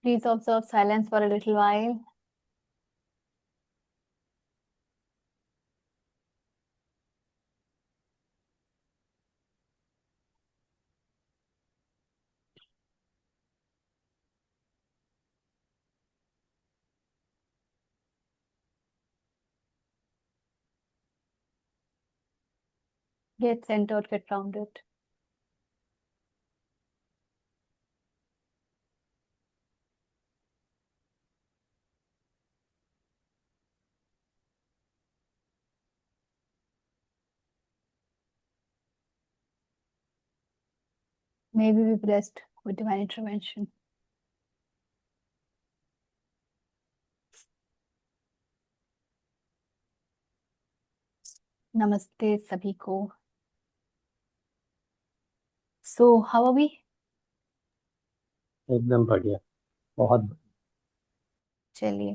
Please observe silence for a little while. Get centered, get grounded. May we be blessed with divine intervention. नमस्ते सभी को. So how are we? एकदम बढ़िया, बहुत बढ़िया। चलिए,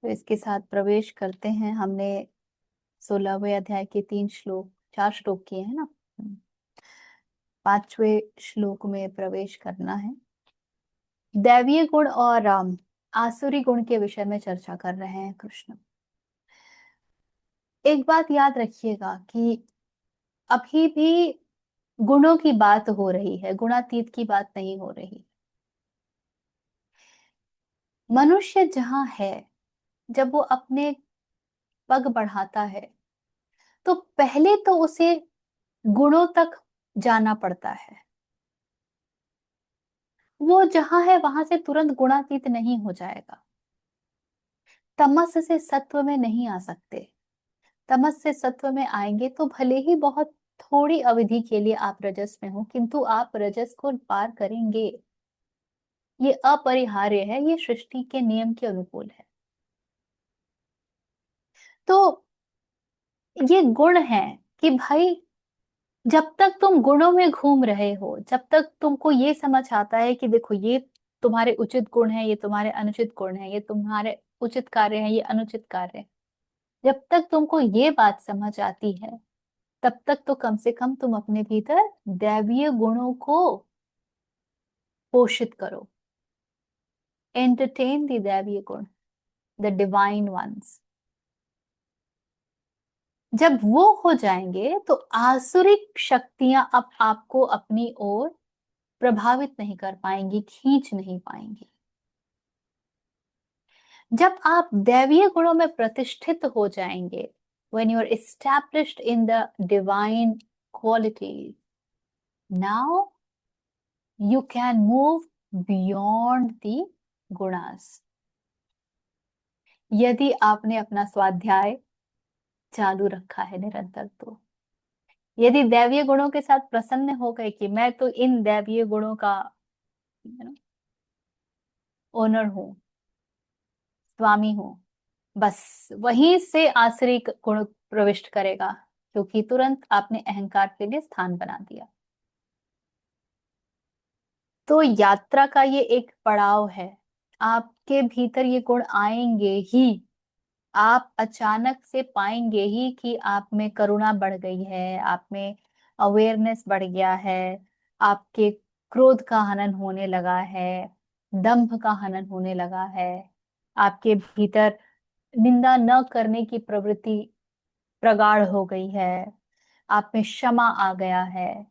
तो इसके साथ प्रवेश करते हैं. हमने 16वें अध्याय के 4 श्लोक किए हैं ना. 5वें श्लोक में प्रवेश करना है. दैवीय गुण और आसुरी गुण के विषय में चर्चा कर रहे हैं कृष्ण. एक बात याद रखिएगा कि अभी भी गुणों की बात हो रही है, गुणातीत की बात नहीं हो रही. मनुष्य जहां है, जब वो अपने पग बढ़ाता है तो पहले तो उसे गुणों तक जाना पड़ता है. वो जहां है वहां से तुरंत गुणातीत नहीं हो जाएगा. तमस से सत्व में नहीं आ सकते. तमस से सत्व में आएंगे तो भले ही बहुत थोड़ी अवधि के लिए आप रजस में हो, किंतु आप रजस को पार करेंगे. ये अपरिहार्य है, ये सृष्टि के नियम के अनुकूल है. तो ये गुण है कि भाई, जब तक तुम गुणों में घूम रहे हो, जब तक तुमको ये समझ आता है कि देखो ये तुम्हारे उचित गुण है, ये तुम्हारे अनुचित गुण है, ये तुम्हारे उचित कार्य है, ये अनुचित कार्य है, जब तक तुमको ये बात समझ आती है, तब तक तो कम से कम तुम अपने भीतर दैवीय गुणों को पोषित करो. एंटरटेन द दैवीय गुण, द डिवाइन वंस. जब वो हो जाएंगे तो आसुरिक शक्तियां अब आपको अपनी ओर प्रभावित नहीं कर पाएंगी, खींच नहीं पाएंगी. जब आप दैवीय गुणों में प्रतिष्ठित हो जाएंगे, when you are established in the divine qualities, now you can move beyond the gunas. यदि आपने अपना स्वाध्याय चालू रखा है निरंतर, तो यदि दैवीय गुणों के साथ प्रसन्न हो गए कि मैं तो इन दैवीय गुणों का ओनर हूं, स्वामी हूं, बस वहीं से आसुरी गुण प्रविष्ट करेगा, क्योंकि तुरंत आपने अहंकार के लिए स्थान बना दिया. तो यात्रा का ये एक पड़ाव है. आपके भीतर ये गुण आएंगे ही. आप अचानक से पाएंगे ही कि आप में करुणा बढ़ गई है, आप में अवेयरनेस बढ़ गया है, आपके क्रोध का हनन होने लगा है, दंभ का हनन होने लगा है, आपके भीतर निंदा न करने की प्रवृत्ति प्रगाढ़ हो गई है, आप में क्षमा आ गया है.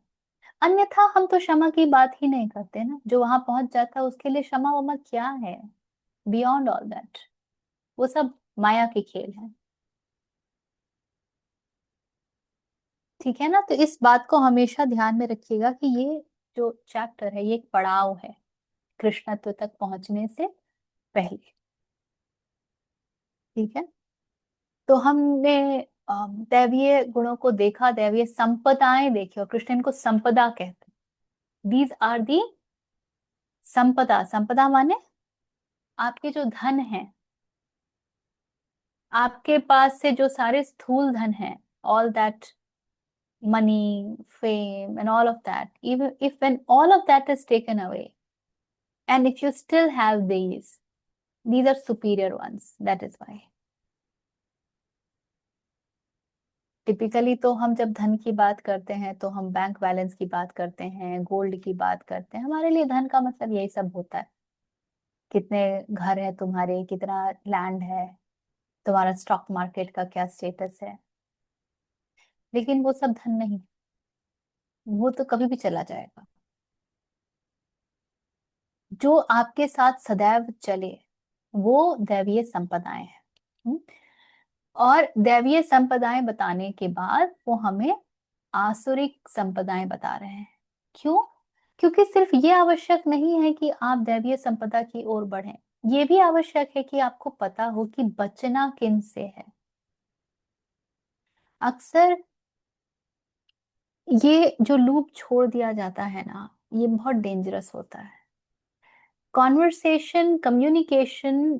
अन्यथा हम तो क्षमा की बात ही नहीं करते ना. जो वहां पहुंच जाता है उसके लिए क्षमा वमा क्या है? बियॉन्ड ऑल दैट, वो सब माया के खेल है. ठीक है ना. तो इस बात को हमेशा ध्यान में रखिएगा कि ये जो चैप्टर है ये एक पड़ाव है कृष्णत्व तक पहुंचने से पहले. ठीक है. तो हमने दैवीय गुणों को देखा, दैवीय संपदाएं देखी, और कृष्ण इनको संपदा कहते हैं. दीज आर दी संपदा. संपदा माने आपके जो धन है, आपके पास से जो सारे स्थूल धन है, all that money, fame and all of that, even if when all of that is taken away and if you still have these are superior ones. That is why typically तो हम जब धन की बात करते हैं तो हम बैंक बैलेंस की बात करते हैं, गोल्ड की बात करते हैं. हमारे लिए धन का मतलब यही सब होता है. कितने घर है तुम्हारे, कितना लैंड है, तुम्हारा स्टॉक मार्केट का क्या स्टेटस है। लेकिन वो सब धन नहीं, वो तो कभी भी चला जाएगा। जो आपके साथ सदैव चले वो दैवीय संपदाएं हैं। हम्म? और दैवीय संपदाएं बताने के बाद वो हमें आसुरिक संपदाएं बता रहे हैं। क्यों? क्योंकि सिर्फ ये आवश्यक नहीं है कि आप दैवीय संपदा की ओर बढ़ें, ये भी आवश्यक है कि आपको पता हो कि बचना किन से है। अक्सर ये जो लूप छोड़ दिया जाता है ना, ये बहुत डेंजरस होता है। कॉन्वर्सेशन, कम्युनिकेशन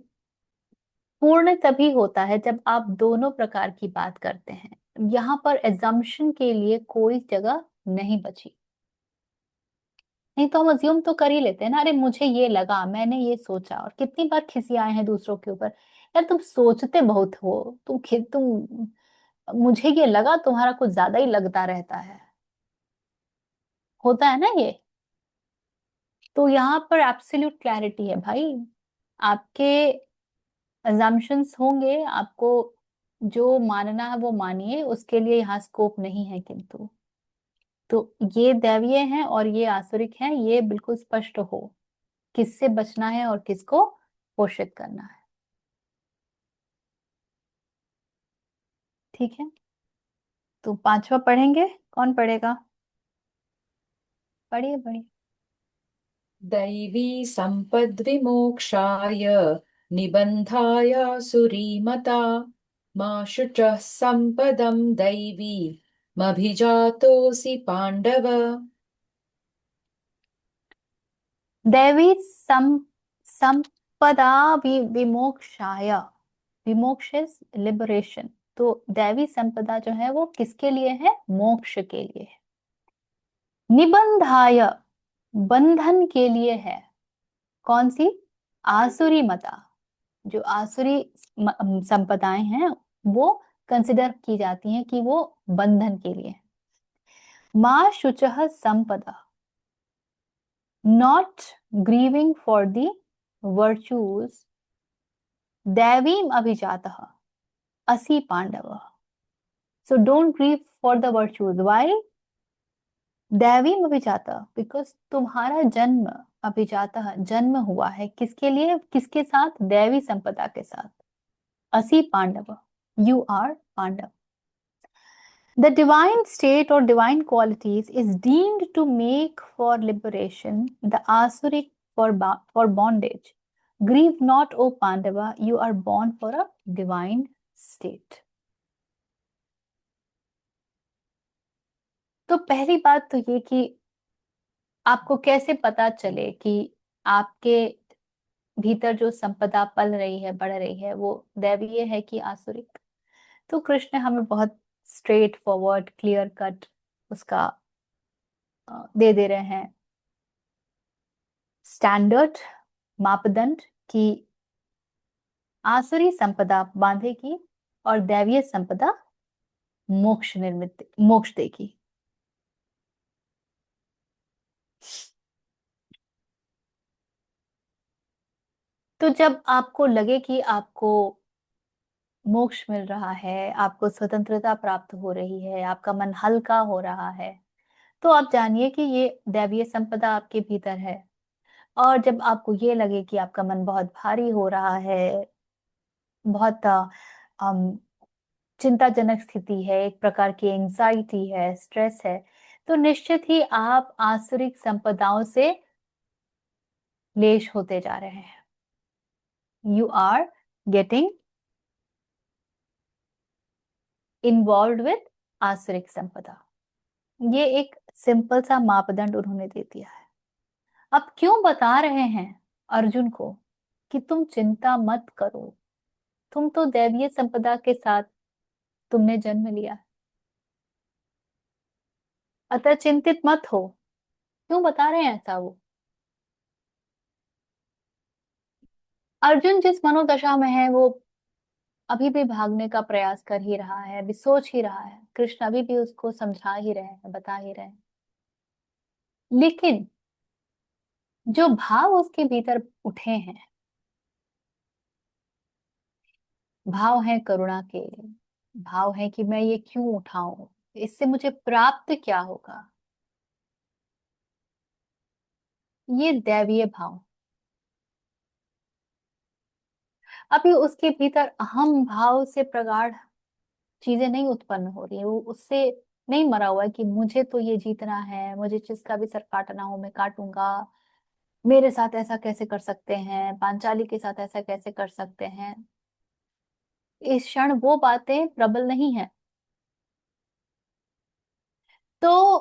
पूर्ण तभी होता है जब आप दोनों प्रकार की बात करते हैं। यहाँ पर एजम्पशन के लिए कोई जगह नहीं बची। नहीं तो हम अज्यूम तो कर ही लेते हैं ना, अरे मुझे ये लगा, मैंने ये सोचा। और कितनी बार खिसियाए हैं दूसरों के ऊपर, यार तुम सोचते बहुत हो, तुम मुझे ये लगा, तुम्हारा कुछ ज्यादा ही लगता रहता है। होता है ना ये। तो यहाँ पर एब्सोल्यूट क्लैरिटी है भाई। आपके अजम्पशंस होंगे, आपको जो मानना है वो मानिए, उसके लिए यहाँ स्कोप नहीं है। किंतु तो ये दैवीय हैं और ये आसुरिक हैं, ये बिल्कुल स्पष्ट हो किससे बचना है और किसको पोषित करना है। ठीक है, तो पांचवा पढ़ेंगे। कौन पढ़ेगा? पढ़िए पढ़िए। दैवी सम्पद्विमोक्षाय निबन्धाय सुरीमता मा शुचः सम्पदं दैवीमभिजातोऽसि पाण्डव। दैवी संपदा विमोक्षाय, विमोक्ष इज लिबरेशन। तो दैवी संपदा जो है वो किसके लिए है? मोक्ष के लिए है। निबंधाय, बंधन के लिए है। कौन सी? आसुरी मता। जो आसुरी संपदाएं हैं वो कंसिडर की जाती हैं कि वो बंधन के लिए है। माँ शुचः संपदा, not grieving for the virtues दैवीम अभिजातः असि Pandava. So don't grieve for the virtues. Why? दैवीम अभिजाता, बिकॉज तुम्हारा जन्म, अभिजाता जन्म हुआ है किसके लिए? किसके साथ? दैवी संपदा के साथ। असि Pandav, you are Pandav. The divine state or divine qualities is deemed to make for liberation, the asuric for bondage. Grieve not, O Pandava, you are born for a divine state. तो पहली बात तो ये कि आपको कैसे पता चले कि आपके भीतर जो संपदा पल रही है, बढ़ रही है, वो दैवीय है कि आसुरिक। तो कृष्ण हमें बहुत स्ट्रेट फॉरवर्ड, क्लियर कट उसका दे रहे हैं स्टैंडर्ड, मापदंड की आसुरी संपदा बांधेगी और दैवीय संपदा मोक्ष देगी। तो जब आपको लगे कि आपको मोक्ष मिल रहा है, आपको स्वतंत्रता प्राप्त हो रही है, आपका मन हल्का हो रहा है, तो आप जानिए कि ये दैवीय संपदा आपके भीतर है। और जब आपको ये लगे कि आपका मन बहुत भारी हो रहा है, बहुत चिंताजनक स्थिति है, एक प्रकार की एंजाइटी है, स्ट्रेस है, तो निश्चित ही आप आसुरिक संपदाओं से लेश होते जा रहे हैं। You are getting involve with आसुरिक संपदा। ये एक सिंपल सा मापदंड उन्होंने दे दिया है। अब क्यों बता रहे हैं अर्जुन को कि तुम चिंता मत करो, तुम तो दैवीय संपदा के साथ तुमने जन्म लिया, अतः चिंतित मत हो। क्यों बता रहे हैं ऐसा? वो अर्जुन जिस मनोदशा में है वो अभी भी भागने का प्रयास कर ही रहा है, अभी सोच ही रहा है। कृष्ण अभी भी उसको समझा ही रहे हैं, बता ही रहे हैं। लेकिन जो भाव उसके भीतर उठे हैं भाव है करुणा के, भाव है कि मैं ये क्यों उठाऊं, इससे मुझे प्राप्त क्या होगा। ये दैवीय भाव। अभी उसके भीतर अहम भाव से प्रगाढ़ चीजें नहीं उत्पन्न हो रही है, वो उससे नहीं मरा हुआ है कि मुझे तो ये जीतना है, मुझे जिसका भी सर काटना हो मैं काटूंगा, मेरे साथ ऐसा कैसे कर सकते हैं, पांचाली के साथ ऐसा कैसे कर सकते हैं। इस क्षण वो बातें प्रबल नहीं है। तो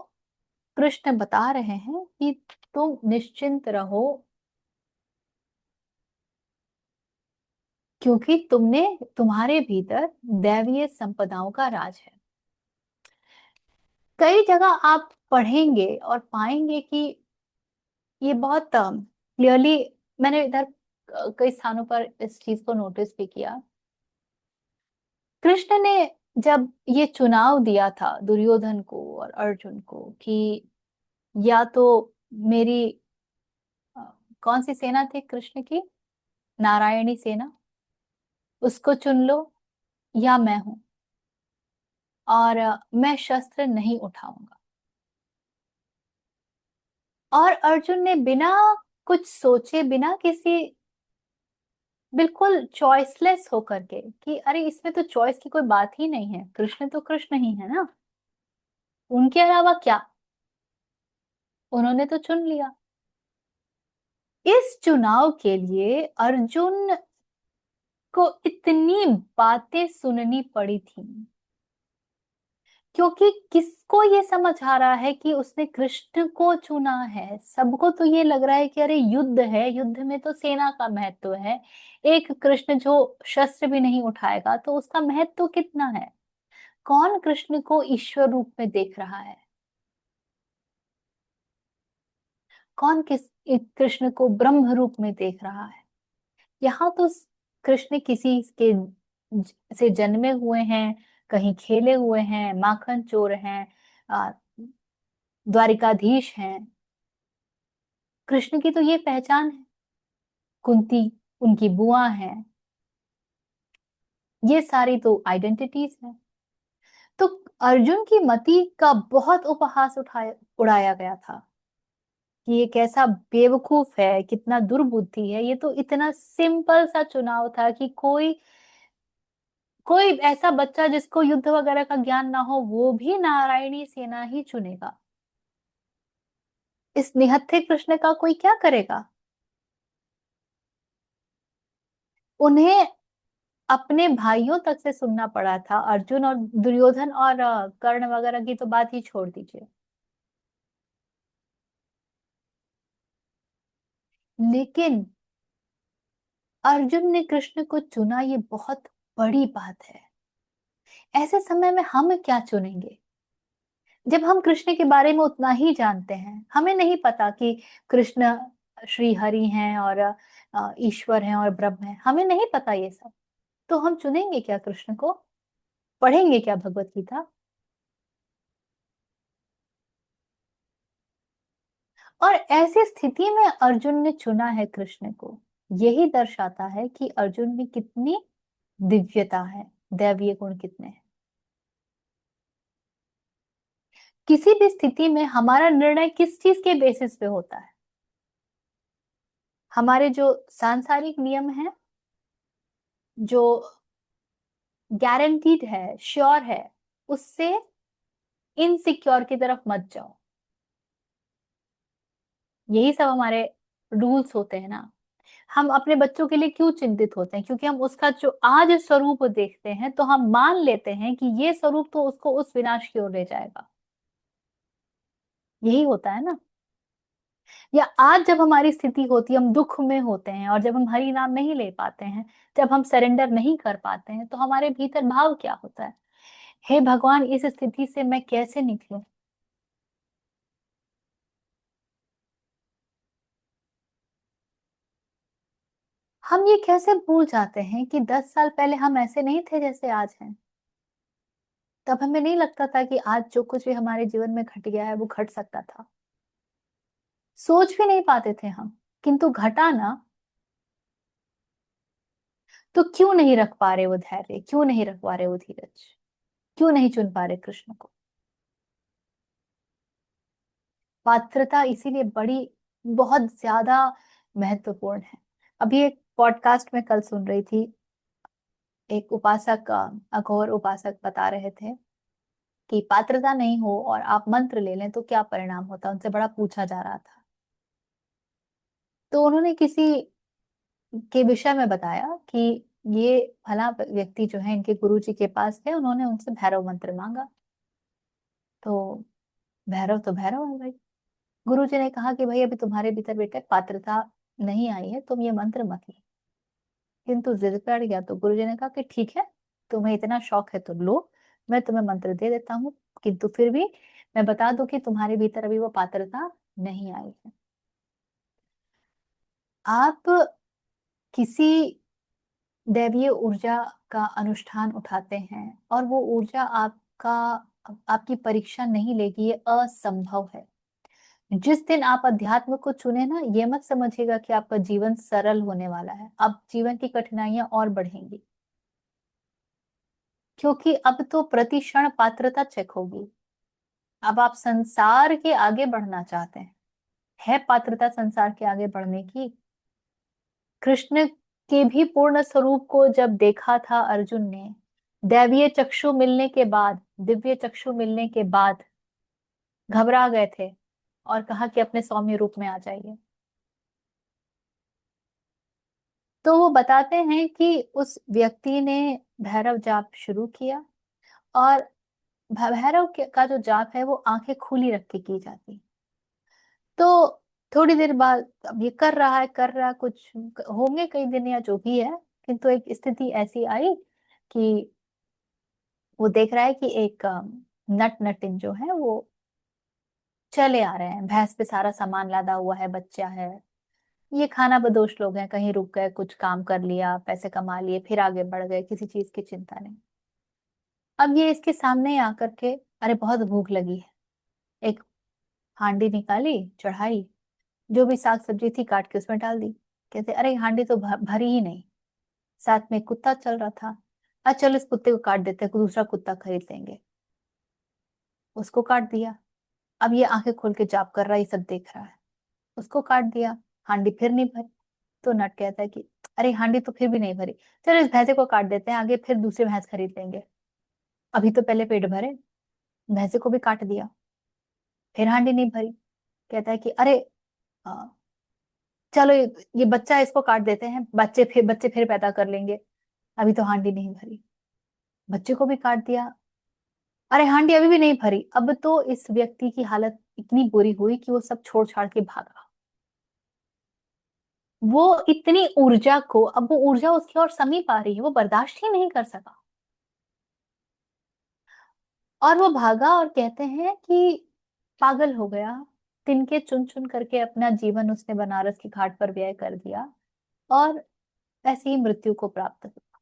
कृष्ण बता रहे हैं कि तुम निश्चिंत रहो, क्योंकि तुम्हारे भीतर दैवीय संपदाओं का राज है। कई जगह आप पढ़ेंगे और पाएंगे कि ये बहुत क्लियरली, मैंने इधर कई स्थानों पर इस चीज को नोटिस भी किया। कृष्ण ने जब ये चुनाव दिया था दुर्योधन को और अर्जुन को कि या तो मेरी अ, कौन सी सेना थी कृष्ण की, नारायणी सेना, उसको चुन लो या मैं हूं, और मैं शस्त्र नहीं उठाऊंगा। और अर्जुन ने बिना कुछ सोचे, बिना किसी, बिल्कुल चॉइसलेस होकर के कि अरे इसमें तो चॉइस की कोई बात ही नहीं है, कृष्ण तो कृष्ण ही है ना, उनके अलावा क्या, उन्होंने तो चुन लिया। इस चुनाव के लिए अर्जुन को इतनी बातें सुननी पड़ी थी, क्योंकि किसको ये समझ आ रहा है कि उसने कृष्ण को चुना है। सबको तो ये लग रहा है कि अरे युद्ध है, युद्ध में तो सेना का महत्व है, एक कृष्ण जो शस्त्र भी नहीं उठाएगा तो उसका महत्व कितना है। कौन कृष्ण को ईश्वर रूप में देख रहा है, कौन कृष्ण को ब्रह्म रूप में देख रहा है। यहाँ तो कृष्ण किसी के से जन्मे हुए हैं, कहीं खेले हुए हैं, माखन चोर हैं, आ, द्वारिकाधीश हैं। कृष्ण की तो ये पहचान है, कुंती उनकी बुआ है, ये सारी तो आइडेंटिटीज हैं। तो अर्जुन की मति का बहुत उपहास उड़ाया गया था कि ये कैसा बेवकूफ है, कितना दुर्बुद्धि है, ये तो इतना सिंपल सा चुनाव था कि कोई कोई ऐसा बच्चा जिसको युद्ध वगैरह का ज्ञान ना हो वो भी नारायणी सेना ही चुनेगा, इस निहत्थे कृष्ण का कोई क्या करेगा। उन्हें अपने भाइयों तक से सुनना पड़ा था, अर्जुन और दुर्योधन और कर्ण वगैरह की तो बात ही छोड़ दीजिए। लेकिन अर्जुन ने कृष्ण को चुना, ये बहुत बड़ी बात है। ऐसे समय में हम क्या चुनेंगे जब हम कृष्ण के बारे में उतना ही जानते हैं, हमें नहीं पता कि कृष्ण श्री हरि हैं और ईश्वर हैं और ब्रह्म हैं, हमें नहीं पता ये सब। तो हम चुनेंगे क्या कृष्ण को, पढ़ेंगे क्या भगवत गीता। और ऐसी स्थिति में अर्जुन ने चुना है कृष्ण को, यही दर्शाता है कि अर्जुन में कितनी दिव्यता है, दैवीय गुण कितने हैं। किसी भी स्थिति में हमारा निर्णय किस चीज के बेसिस पे होता है, हमारे जो सांसारिक नियम है, जो गारंटीड है, श्योर है, उससे इनसिक्योर की तरफ मत जाओ। यही सब हमारे रूल्स होते हैं ना। हम अपने बच्चों के लिए क्यों चिंतित होते हैं, क्योंकि हम उसका जो आज स्वरूप देखते हैं तो हम मान लेते हैं कि ये स्वरूप तो उसको उस विनाश की ओर ले जाएगा। यही होता है ना। या आज जब हमारी स्थिति होती है, हम दुख में होते हैं और जब हम हरि नाम नहीं ले पाते हैं, जब हम सरेंडर नहीं कर पाते हैं, तो हमारे भीतर भाव क्या होता है, हे भगवान इस स्थिति से मैं कैसे निकलूं। हम ये कैसे भूल जाते हैं कि 10 साल पहले हम ऐसे नहीं थे जैसे आज हैं। तब हमें नहीं लगता था कि आज जो कुछ भी हमारे जीवन में घट गया है वो घट सकता था, सोच भी नहीं पाते थे हम, किंतु घटा ना। तो क्यों नहीं रख पा रहे वो धैर्य, क्यों नहीं रख पा रहे वो धीरज, क्यों नहीं चुन पा रहे कृष्ण को? पात्रता इसीलिए बड़ी, बहुत ज्यादा महत्वपूर्ण है। अभी एक पॉडकास्ट में कल सुन रही थी, एक उपासक, अघोर उपासक बता रहे थे कि पात्रता नहीं हो और आप मंत्र ले लें तो क्या परिणाम होता है, उनसे बड़ा पूछा जा रहा था। तो उन्होंने किसी के विषय में बताया कि ये फला व्यक्ति जो है इनके गुरु जी के पास गए, उन्होंने उनसे भैरव मंत्र मांगा। तो भैरव तो भैरव है भाई। गुरु जी ने कहा कि भाई अभी तुम्हारे भीतर बेटा पात्रता नहीं आई है, तुम ये मंत्र मत लो। किंतु जिद पे अड़ गया, तो गुरु जी ने कहा कि ठीक है, तुम्हें इतना शौक है तो लो, मैं तुम्हें मंत्र दे देता हूँ, किंतु फिर भी मैं बता दूं कि तुम्हारे भीतर अभी वो पात्रता नहीं आई है। आप किसी दैवीय ऊर्जा का अनुष्ठान उठाते हैं और वो ऊर्जा आपका, आपकी परीक्षा नहीं लेगी, ये असंभव है। जिस दिन आप अध्यात्म को चुने ना, ये मत समझिएगा कि आपका जीवन सरल होने वाला है, अब जीवन की कठिनाइयां और बढ़ेंगी, क्योंकि अब तो प्रति क्षण पात्रता चेक होगी। अब आप संसार के आगे बढ़ना चाहते हैं, है पात्रता संसार के आगे बढ़ने की? कृष्ण के भी पूर्ण स्वरूप को जब देखा था अर्जुन ने, दैवीय चक्षु मिलने के बाद, दिव्य चक्षु मिलने के बाद घबरा गए थे और कहा कि अपने सौम्य रूप में आ जाइए। तो वो बताते हैं कि उस व्यक्ति ने भैरव जाप शुरू किया, और भैरव का जो जाप है वो आंखें खुली रख के की जाती। तो थोड़ी देर बाद अब ये कर रहा कुछ होंगे कई दिन या जो भी है, किंतु एक स्थिति ऐसी आई कि वो देख रहा है कि एक नट नटिन जो है वो चले आ रहे हैं, भैंस पे सारा सामान लादा हुआ है, बच्चा है, ये खाना बदोश लोग हैं, कहीं रुक गए, कुछ काम कर लिया, पैसे कमा लिए, फिर आगे बढ़ गए, किसी चीज की चिंता नहीं। अब ये इसके सामने आकर के, अरे बहुत भूख लगी है, एक हांडी निकाली, चढ़ाई, जो भी साग सब्जी थी काट के उसमें डाल दी। कहते अरे हांडी तो भरी ही नहीं, साथ में एक कुत्ता चल रहा था, अच्छा चलो इस कुत्ते को काट देते हैं, कोई दूसरा कुत्ता खरीद लेंगे। उसको काट दिया। अब ये आंखें खोल के जाप कर रहा है, ये सब देख रहा है, उसको काट दिया, हांडी फिर नहीं भरी। तो नट कहता है कि अरे हांडी तो फिर भी नहीं भरी, चलो इस भैंसे को काट देते हैं, आगे फिर दूसरी भैंस खरीद लेंगे, अभी तो पहले पेट भरे। भैंसे को भी काट दिया, फिर हांडी नहीं भरी। कहता है कि अरे आ, चलो ये बच्चा है, इसको काट देते हैं, बच्चे फिर पैदा कर लेंगे, अभी तो हांडी नहीं भरी। बच्चे को भी काट दिया, अरे हांडी अभी भी नहीं भरी। अब तो इस व्यक्ति की हालत इतनी बुरी हुई कि वो सब छोड़ छाड़ के भागा। वो इतनी ऊर्जा को, अब वो ऊर्जा उसकी ओर समीप आ रही है, वो बर्दाश्त ही नहीं कर सका और वो भागा। और कहते हैं कि पागल हो गया, तिनके चुन चुन करके अपना जीवन उसने बनारस की घाट पर व्यय कर दिया और ऐसे ही मृत्यु को प्राप्त हुआ।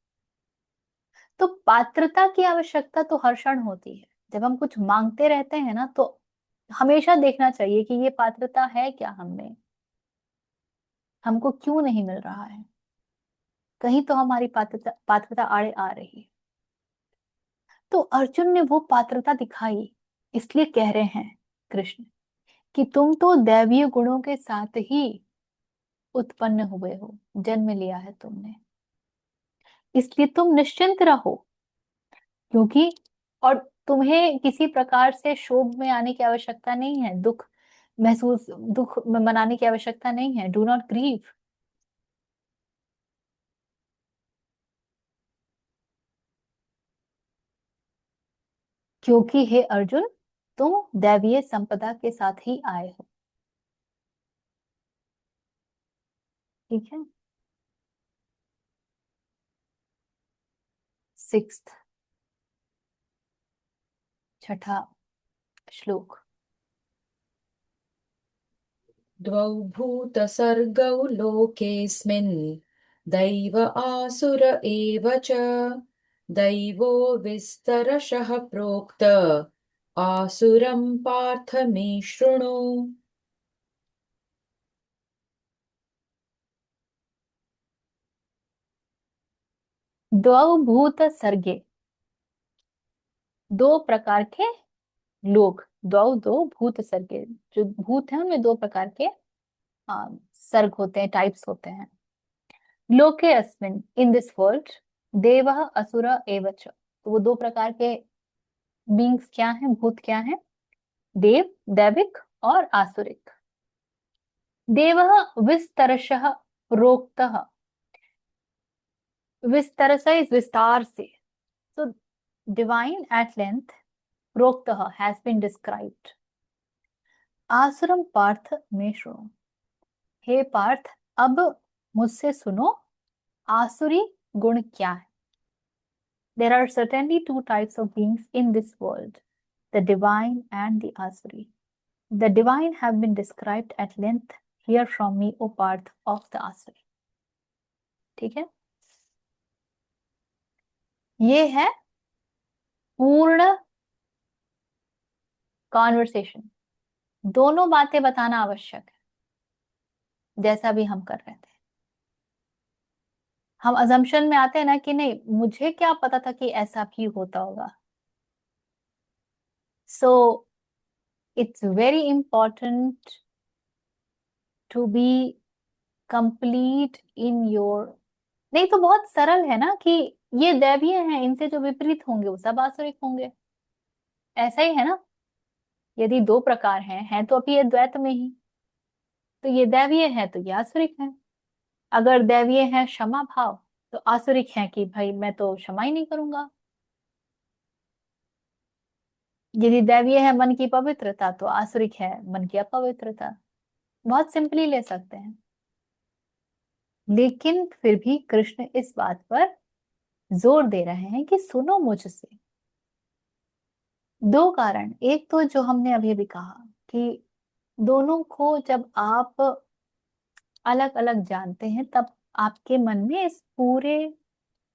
तो पात्रता की आवश्यकता तो हर क्षण होती है। जब हम कुछ मांगते रहते हैं ना, तो हमेशा देखना चाहिए कि ये पात्रता है क्या हम में, हमको क्यों नहीं मिल रहा है, कहीं तो हमारी पात्रता पात्रता आड़े आ रही है। तो अर्जुन ने वो पात्रता दिखाई, इसलिए कह रहे हैं कृष्ण कि तुम तो दैवीय गुणों के साथ ही उत्पन्न हुए हो, जन्म लिया है तुमने, इसलिए तुम निश्चिंत रहो। क्योंकि और तुम्हें किसी प्रकार से शोभ में आने की आवश्यकता नहीं है, दुख में मनाने की आवश्यकता नहीं है। Do not grieve. क्योंकि हे अर्जुन, तुम दैवीय संपदा के साथ ही आए हो। ठीक है। सिक्स्थ, छठा श्लोक। द्वौ भूतसर्गौ लोकेऽस्मिन् दैव आसुर एव च दैवो विस्तरशः प्रोक्त आसुरं पार्थ मे शृणु। द्वौ भूत सर्गे, दो प्रकार के लोग, दो भूत सर्गे, जो भूत हैं उनमें दो प्रकार के सर्ग होते हैं, टाइप्स होते हैं। लोके अस्मिन्, इन दिस वर्ल्ड, देवः असुर एव च, तो वो दो प्रकार के बींग्स क्या हैं, भूत क्या हैं? देव, दैविक और आसुरिक। देवः विस्तरशः प्रोक्तः, विस्तरस इज विस्तार से, so divine at length, प्रोक्तः has been described। आसुरम पार्थ में शुणु, हे पार्थ अब मुझसे सुनो, आसुरी गुण क्या है? There are certainly two types of beings in this world, the divine and the asuri. The divine have been described at length here from me, O Parth of the asuri। ठीक है, ये है पूर्ण कॉन्वर्सेशन। दोनों बातें बताना आवश्यक है, जैसा भी हम कर रहे थे। हम अजम्पशन में आते हैं ना कि नहीं, मुझे क्या पता था कि ऐसा भी होता होगा। So it's very important to be complete in your, नहीं तो बहुत सरल है ना कि ये दैवीय हैं, इनसे जो विपरीत होंगे वो सब आसुरिक होंगे, ऐसा ही है ना। यदि दो प्रकार हैं तो अभी ये द्वैत में ही, तो ये दैवीय है तो ये आसुरिक है। अगर दैवीय है क्षमा भाव, तो आसुरिक है कि भाई मैं तो क्षमा ही नहीं करूंगा। यदि दैवीय है मन की पवित्रता, तो आसुरिक है मन की अपवित्रता। बहुत सिंपली ले सकते हैं। लेकिन फिर भी कृष्ण इस बात पर जोर दे रहे हैं कि सुनो मुझसे। दो कारण, एक तो जो हमने अभी अभी कहा कि दोनों को जब आप अलग अलग जानते हैं, तब आपके मन में इस पूरे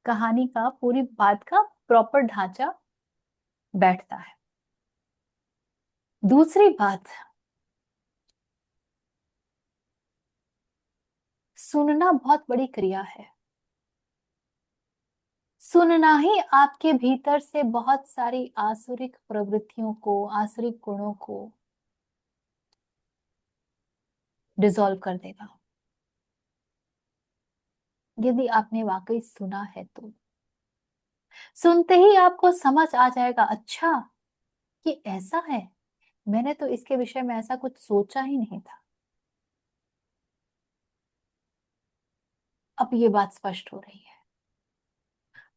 कहानी का, पूरी बात का प्रॉपर ढांचा बैठता है। दूसरी बात, सुनना बहुत बड़ी क्रिया है। सुनना ही आपके भीतर से बहुत सारी आसुरिक प्रवृत्तियों को, आसुरिक गुणों को डिसॉल्व कर देगा, यदि आपने वाकई सुना है तो। सुनते ही आपको समझ आ जाएगा, अच्छा ये ऐसा है, मैंने तो इसके विषय में ऐसा कुछ सोचा ही नहीं था। अब ये बात स्पष्ट हो रही है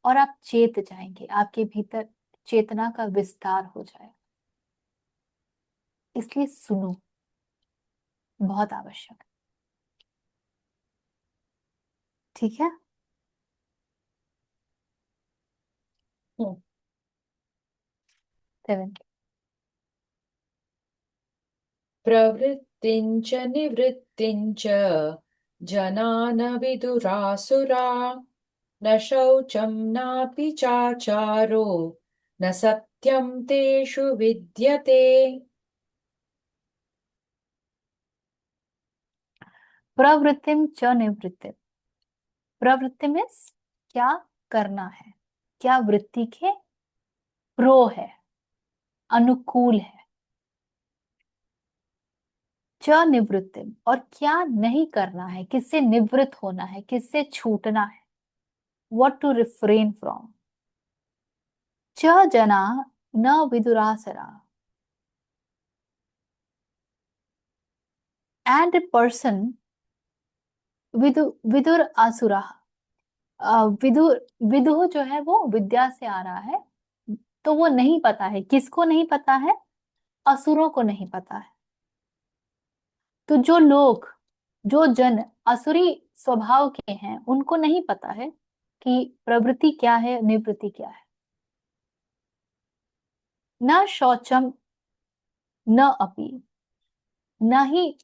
और आप चेत जाएंगे, आपके भीतर चेतना का विस्तार हो जाएगा। इसलिए सुनो, बहुत आवश्यक है। ठीक है, सेवन। प्रवृत्तिञ्च निवृत्तिञ्च जना न विदुरासुरा, न शौचं नापि चाचारो न सत्यं तेषु विद्यते। प्रवृत्तिम च निवृत्तिम, प्रवृत्ति में क्या करना है, क्या वृत्ति के प्रो है, अनुकूल है। च निवृत्तिम, और क्या नहीं करना है, किससे निवृत्त होना है, किससे छूटना है, what to refrain from। च जना न विदुरासरा, and a person, Vidur asura, Vidur, विदुह जो है वो विद्या से आ रहा है, तो वो नहीं पता है, किसको नहीं पता है? असुरों को नहीं पता है। तो जो लोग, जो जन असुरी स्वभाव के हैं, उनको नहीं पता है कि प्रवृत्ति क्या है, निवृत्ति क्या है। न शौचम, न अपि, न ही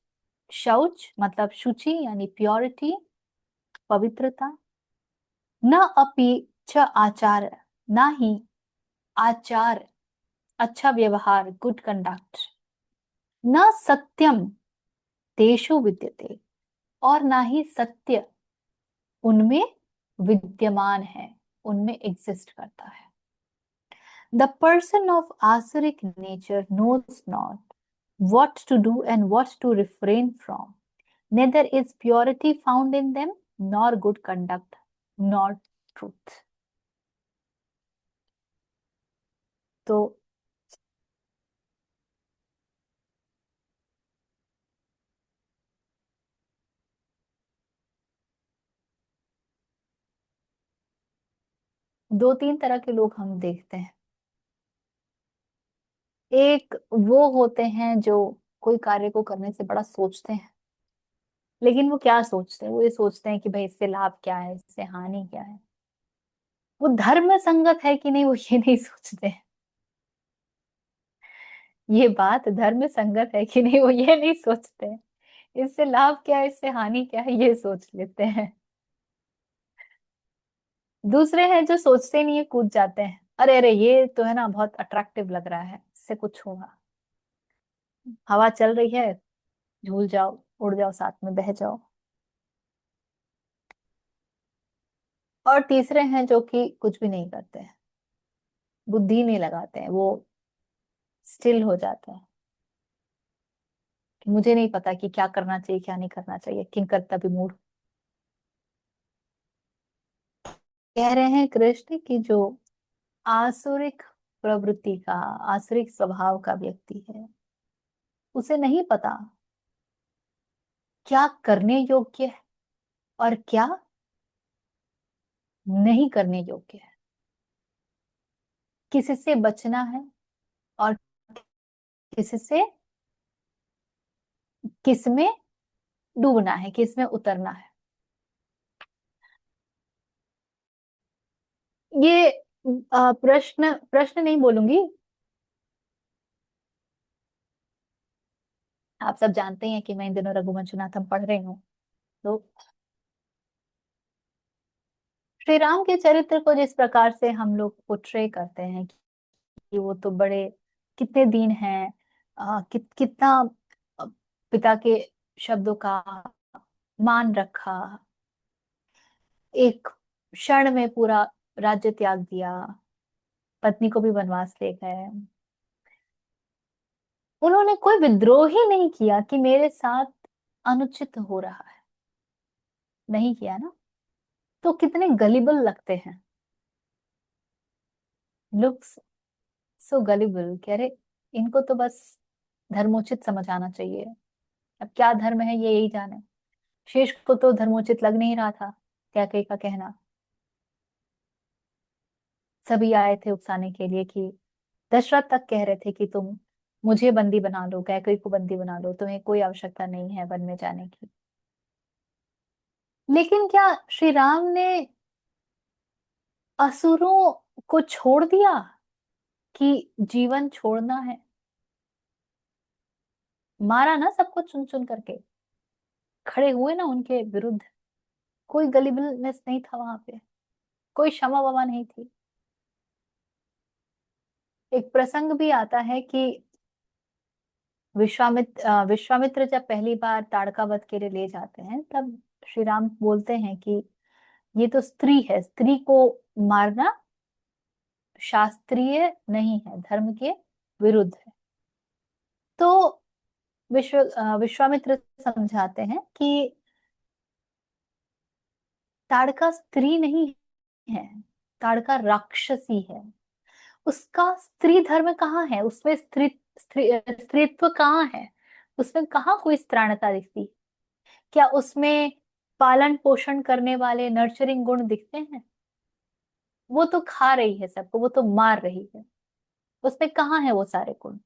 शौच मतलब शुचि यानी प्योरिटी, पवित्रता, न अपि च आचार, ना ही आचार, अच्छा व्यवहार, गुड कंडक्ट, न सत्यम तेषु विद्यते, और ना ही सत्य उनमें विद्यमान है। उनमें एग्जिस्ट करता है। द पर्सन ऑफ आसुरिक nature knows not what to do and what to refrain from. Neither is purity found in them, nor good conduct, nor truth. तो दो तीन तरह के लोग हम देखते हैं। एक वो होते हैं जो कोई कार्य को करने से बड़ा सोचते हैं, लेकिन वो क्या सोचते हैं, वो ये सोचते हैं कि भाई इससे लाभ क्या है, इससे हानि क्या है। वो धर्म संगत है कि नहीं, वो ये नहीं सोचते हैं। ये बात धर्म संगत है कि नहीं, वो ये नहीं सोचते हैं। इससे लाभ क्या है, इससे हानि क्या है, ये सोच लेते हैं। दूसरे हैं जो सोचते नहीं है, कूद जाते हैं। अरे अरे, ये तो है ना बहुत अट्रैक्टिव लग रहा है, इससे कुछ होगा, हवा चल रही है, झूल जाओ, उड़ जाओ, साथ में बह जाओ। और तीसरे हैं जो कि कुछ भी नहीं करते हैं, बुद्धि नहीं लगाते हैं, वो स्टिल हो जाते हैं कि मुझे नहीं पता कि क्या करना चाहिए, क्या नहीं करना चाहिए, किन करता भी मूड। कह रहे हैं कृष्ण कि जो आसुरिक प्रवृत्ति का, आसुरिक स्वभाव का व्यक्ति है, उसे नहीं पता क्या करने योग्य है और क्या नहीं करने योग्य है, किससे बचना है और किससे, किसमें डूबना है, किसमें उतरना है। ये प्रश्न प्रश्न नहीं बोलूंगी, आप सब जानते हैं कि मैं इन दिनों रघुवंशनाथम पढ़ रही हूँ। तो श्री राम के चरित्र को जिस प्रकार से हम लोग पोट्रे करते हैं कि वो तो बड़े, कितने दीन हैं, कितना अ, पिता के शब्दों का मान रखा, एक क्षण में पूरा राज्य त्याग दिया, पत्नी को भी वनवास ले गए। उन्होंने कोई विद्रोह ही नहीं किया कि मेरे साथ अनुचित हो रहा है, नहीं किया ना। तो कितने गलिबल लगते हैं, लुक्स सो गलिबल। कह रहे इनको तो बस धर्मोचित समझ आना चाहिए, अब क्या धर्म है ये यही जाने। शेष को तो धर्मोचित लग नहीं रहा था, कैकेयी का कहना। सभी आए थे उकसाने के लिए कि दशरथ तक कह रहे थे कि तुम मुझे बंदी बना लो, कैकेयी को बंदी बना लो, तुम्हें कोई आवश्यकता नहीं है वन में जाने की। लेकिन क्या श्री राम ने असुरों को छोड़ दिया कि जीवन छोड़ना है? मारा ना सबको चुन चुन करके, खड़े हुए ना उनके विरुद्ध। कोई गलिबलनेस नहीं था वहां पे, कोई क्षमा वमा नहीं थी। एक प्रसंग भी आता है कि विश्वामित्र जब पहली बार ताड़का वध के लिए ले जाते हैं, तब श्री राम बोलते हैं कि ये तो स्त्री है, स्त्री को मारना शास्त्रीय नहीं है, धर्म के विरुद्ध है। तो विश्वामित्र समझाते हैं कि ताड़का स्त्री नहीं है, ताड़का राक्षसी है। उसका स्त्री धर्म कहाँ है, उसमें स्त्रीत्व कहाँ है, उसमें कहाँ कोई स्त्राणता दिखती? क्या उसमें पालन पोषण करने वाले नर्चरिंग गुण दिखते हैं? वो तो खा रही है सबको, वो तो मार रही है, उसमें कहाँ है वो सारे गुण?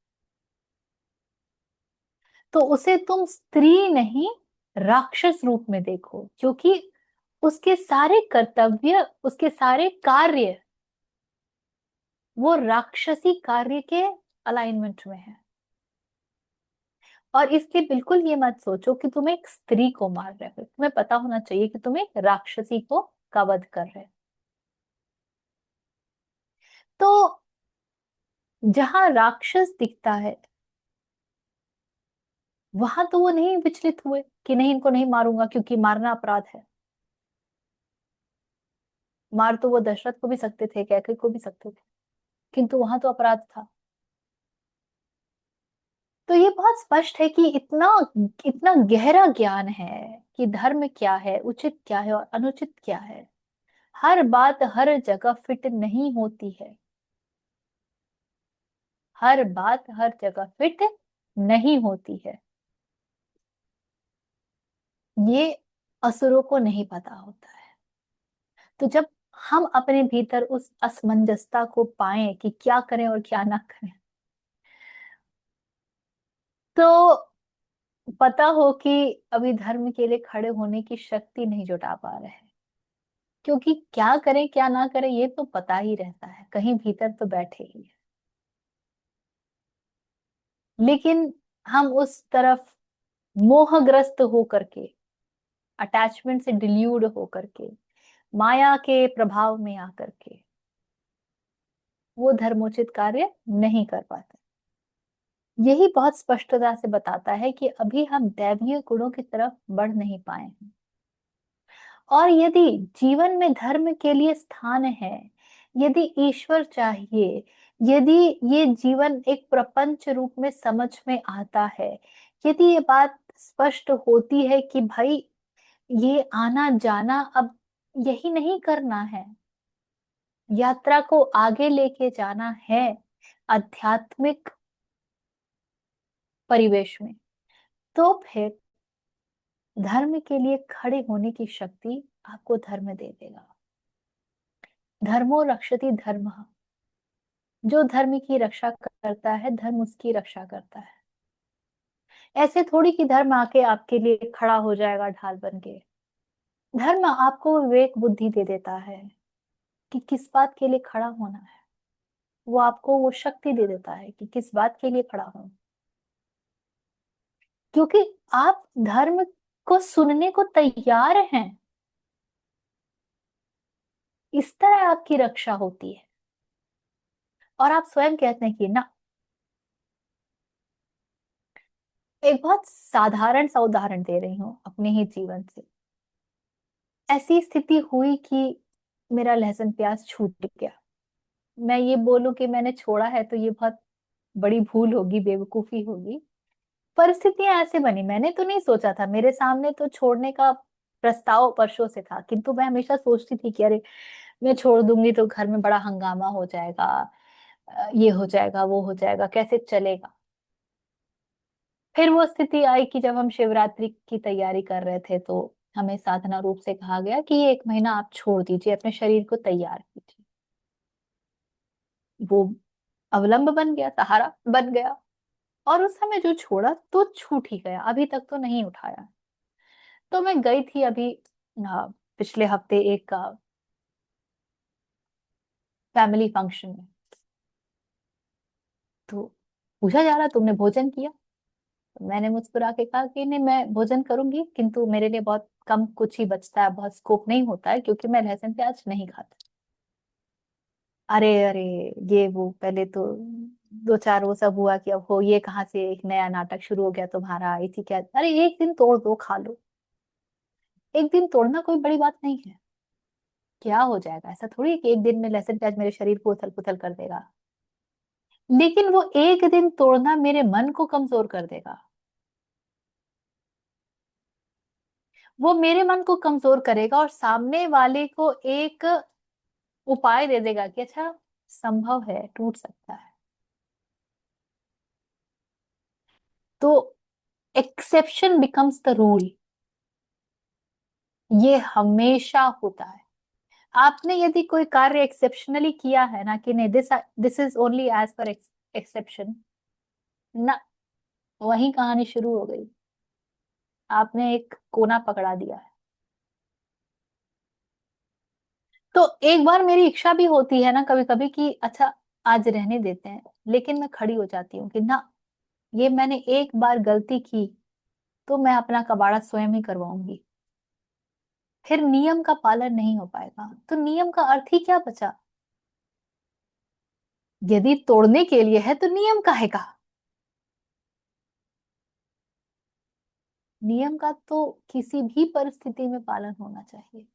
तो उसे तुम स्त्री नहीं राक्षस रूप में देखो, क्योंकि उसके सारे कर्तव्य, उसके सारे कार्य वो राक्षसी कार्य के अलाइनमेंट में है। और इसलिए बिल्कुल ये मत सोचो कि तुम एक स्त्री को मार रहे हो, तुम्हें पता होना चाहिए कि तुम एक राक्षसी को का वध कर रहे हो। तो जहां राक्षस दिखता है वहां तो वो नहीं विचलित हुए कि नहीं, इनको नहीं मारूंगा क्योंकि मारना अपराध है। मार तो वो दशरथ को भी सकते थे, कैकई को भी सकते थे, किंतु वहां तो अपराध था। तो ये बहुत स्पष्ट है कि इतना इतना गहरा ज्ञान है कि धर्म क्या है, उचित क्या है और अनुचित क्या है। हर बात हर जगह फिट नहीं होती है, हर बात हर जगह फिट नहीं होती है। ये असुरों को नहीं पता होता है। तो जब हम अपने भीतर उस असमंजसता को पाएं कि क्या करें और क्या ना करें, तो पता हो कि अभी धर्म के लिए खड़े होने की शक्ति नहीं जुटा पा रहे हैं। क्योंकि क्या करें क्या ना करें ये तो पता ही रहता है, कहीं भीतर तो बैठे ही है, लेकिन हम उस तरफ मोहग्रस्त होकर के, अटैचमेंट से डिल्यूड होकर के, माया के प्रभाव में आकर के वो धर्मोचित कार्य नहीं कर पाते। यही बहुत स्पष्टता से बताता है कि अभी हम दैवीय गुणों की तरफ बढ़ नहीं पाए हैं। और यदि जीवन में धर्म के लिए स्थान है, यदि ईश्वर चाहिए, यदि ये जीवन एक प्रपंच रूप में समझ में आता है, यदि ये बात स्पष्ट होती है कि भाई ये आना जाना अब यही नहीं करना है, यात्रा को आगे लेके जाना है आध्यात्मिक परिवेश में, तो फिर धर्म के लिए खड़े होने की शक्ति आपको धर्म दे देगा। धर्मो रक्षति धर्म, जो धर्म की रक्षा करता है धर्म उसकी रक्षा करता है। ऐसे थोड़ी कि धर्म आके आपके लिए खड़ा हो जाएगा ढाल बन के। धर्म आपको विवेक बुद्धि दे देता है कि किस बात के लिए खड़ा होना है। वो आपको वो शक्ति दे देता है कि किस बात के लिए खड़ा हो, क्योंकि आप धर्म को सुनने को तैयार हैं। इस तरह आपकी रक्षा होती है। और आप स्वयं कहते हैं कि ना, एक बहुत साधारण सा उदाहरण दे रही हूं अपने ही जीवन से। ऐसी स्थिति हुई कि मेरा लहसुन प्याज छूट गया। मैं ये बोलूं कि मैंने छोड़ा है तो ये बहुत बड़ी भूल होगी, बेवकूफी होगी। परिस्थितियां ऐसे बनी, मैंने तो नहीं सोचा था, मेरे सामने तो छोड़ने का प्रस्ताव वर्षों से था, किंतु मैं हमेशा सोचती थी कि अरे मैं छोड़ दूंगी तो घर में बड़ा हंगामा हो जाएगा, ये हो जाएगा वो हो जाएगा, कैसे चलेगा। फिर वो स्थिति आई कि जब हम शिवरात्रि की तैयारी कर रहे थे तो हमें साधना रूप से कहा गया कि ये 1 महीना आप छोड़ दीजिए, अपने शरीर को तैयार कीजिए। वो अवलंब बन गया, सहारा बन गया। और उस समय जो छोड़ा तो छूट ही गया, अभी तक तो नहीं उठाया। तो मैं गई थी अभी पिछले हफ्ते एक फैमिली फंक्शन में। तो पूछा जा रहा तुमने भोजन किया? तो मैंने मुस्कुरा के कहा कि नहीं, मैं भोजन करूंगी किंतु मेरे लिए बहुत कम कुछ ही बचता है, बहुत स्कोप नहीं होता है क्योंकि मैं लहसुन प्याज नहीं खाता। अरे अरे, ये वो पहले तो दो चार वो सब हुआ कि अब हो ये कहाँ से एक नया नाटक शुरू हो गया तुम्हारा, इसी क्या, अरे एक दिन तोड़ दो खा लो। एक दिन तोड़ना कोई बड़ी बात नहीं है, क्या हो जाएगा, ऐसा थोड़ी है कि एक दिन में लहसुन प्याज मेरे शरीर को उथल पुथल कर देगा। लेकिन वो एक दिन तोड़ना मेरे मन को कमजोर कर देगा। वो मेरे मन को कमजोर करेगा और सामने वाले को एक उपाय दे देगा कि अच्छा संभव है, टूट सकता है। तो एक्सेप्शन बिकम्स द रूल, ये हमेशा होता है। आपने यदि कोई कार्य एक्सेप्शनली किया है ना कि नहीं, this is only as per exception ना, वही कहानी शुरू हो गई। आपने एक कोना पकड़ा दिया है। तो एक बार मेरी इच्छा भी होती है ना कभी कभी कि अच्छा आज रहने देते हैं, लेकिन मैं खड़ी हो जाती हूँ कि ना, ये मैंने एक बार गलती की तो मैं अपना कबाड़ा स्वयं ही करवाऊंगी, फिर नियम का पालन नहीं हो पाएगा। तो नियम का अर्थ ही क्या बचा? यदि तोड़ने के लिए है तो नियम काहे का? नियम का तो किसी भी परिस्थिति में पालन होना चाहिए।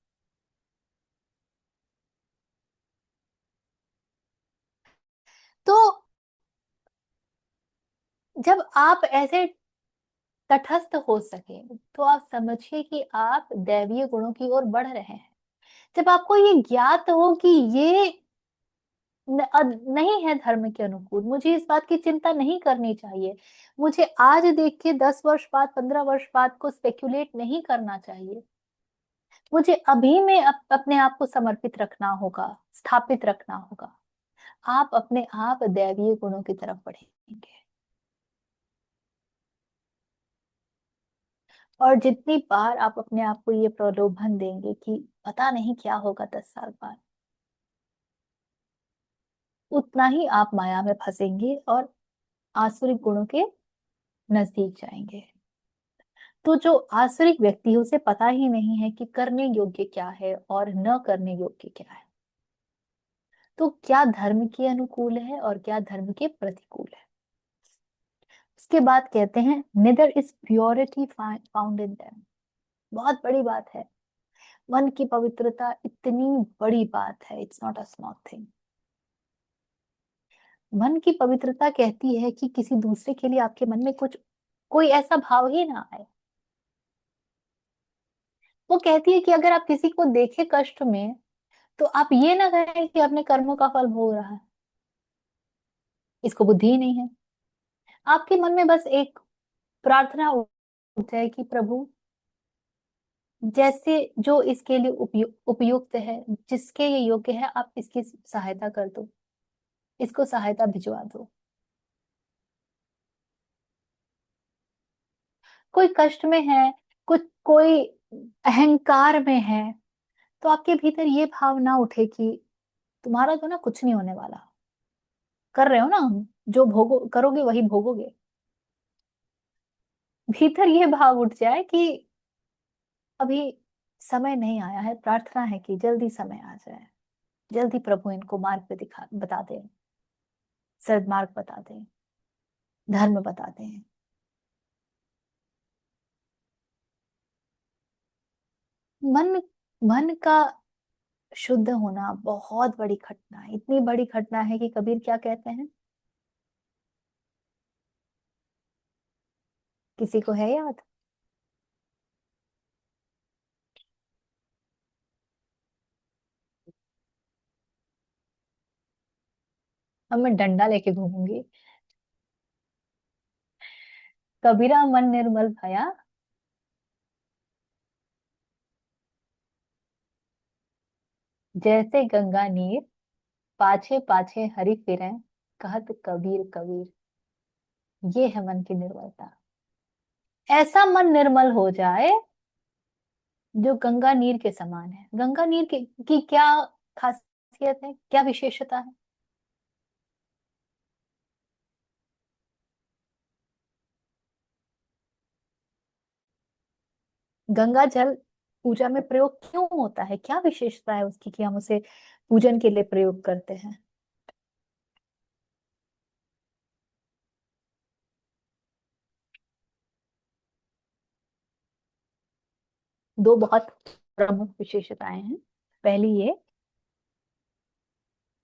जब आप ऐसे तटस्थ हो सके तो आप समझिए कि आप दैवीय गुणों की ओर बढ़ रहे हैं। जब आपको ये ज्ञात हो कि ये नहीं है धर्म के अनुकूल, मुझे इस बात की चिंता नहीं करनी चाहिए, मुझे आज देख के 10 वर्ष बाद 15 वर्ष बाद को स्पेक्युलेट नहीं करना चाहिए, मुझे अभी में अपने आप को समर्पित रखना होगा, स्थापित रखना होगा, आप अपने आप दैवीय गुणों की तरफ बढ़ेंगे। और जितनी बार आप अपने आप को ये प्रलोभन देंगे कि पता नहीं क्या होगा 10 साल बाद, उतना ही आप माया में फंसेंगे और आसुरिक गुणों के नजदीक जाएंगे। तो जो आसुरिक व्यक्ति है उसे पता ही नहीं है कि करने योग्य क्या है और न करने योग्य क्या है। तो क्या धर्म के अनुकूल है और क्या धर्म के प्रतिकूल है। उसके बाद कहते हैं neither is purity found in them. बहुत बड़ी बात है, मन की पवित्रता इतनी बड़ी बात है, it's not a small thing. मन की पवित्रता कहती है कि किसी दूसरे के लिए आपके मन में कुछ कोई ऐसा भाव ही ना आए। वो कहती है कि अगर आप किसी को देखे कष्ट में तो आप ये ना कहें कि अपने कर्मों का फल भोग रहा है, इसको बुद्धि ही नहीं है। आपके मन में बस एक प्रार्थना उठ जाए कि प्रभु जैसे जो इसके लिए उपयुक्त है, जिसके ये योग्य है, आप इसकी सहायता कर दो, इसको सहायता भिजवा दो। कोई कष्ट में है, कुछ कोई अहंकार में है, तो आपके भीतर ये भाव ना उठे कि तुम्हारा तो ना कुछ नहीं होने वाला, कर रहे हो ना, जो भोगो करोगे वही भोगोगे। भीतर ये भाव उठ जाए कि अभी समय नहीं आया है, प्रार्थना है कि जल्दी समय आ जाए, जल्दी प्रभु इनको मार्ग पे दिखा बता दे, सद्मार्ग बता दे, धर्म बता दे। मन मन का शुद्ध होना बहुत बड़ी घटना है, इतनी बड़ी घटना है कि कबीर क्या कहते हैं, किसी को है याद। अब मैं डंडा लेके घूमूंगी। कबीरा मन निर्मल भया, जैसे गंगा नीर, पाछे पाछे हरि फिरे, कहत कबीर कबीर। ये है मन की निर्मलता। ऐसा मन निर्मल हो जाए जो गंगा नीर के समान है। गंगा नीर की क्या खासियत है, क्या विशेषता है। गंगा जल पूजा में प्रयोग क्यों होता है, क्या विशेषता है उसकी कि हम उसे पूजन के लिए प्रयोग करते हैं। दो बहुत प्रमुख विशेषताएं हैं। पहली ये,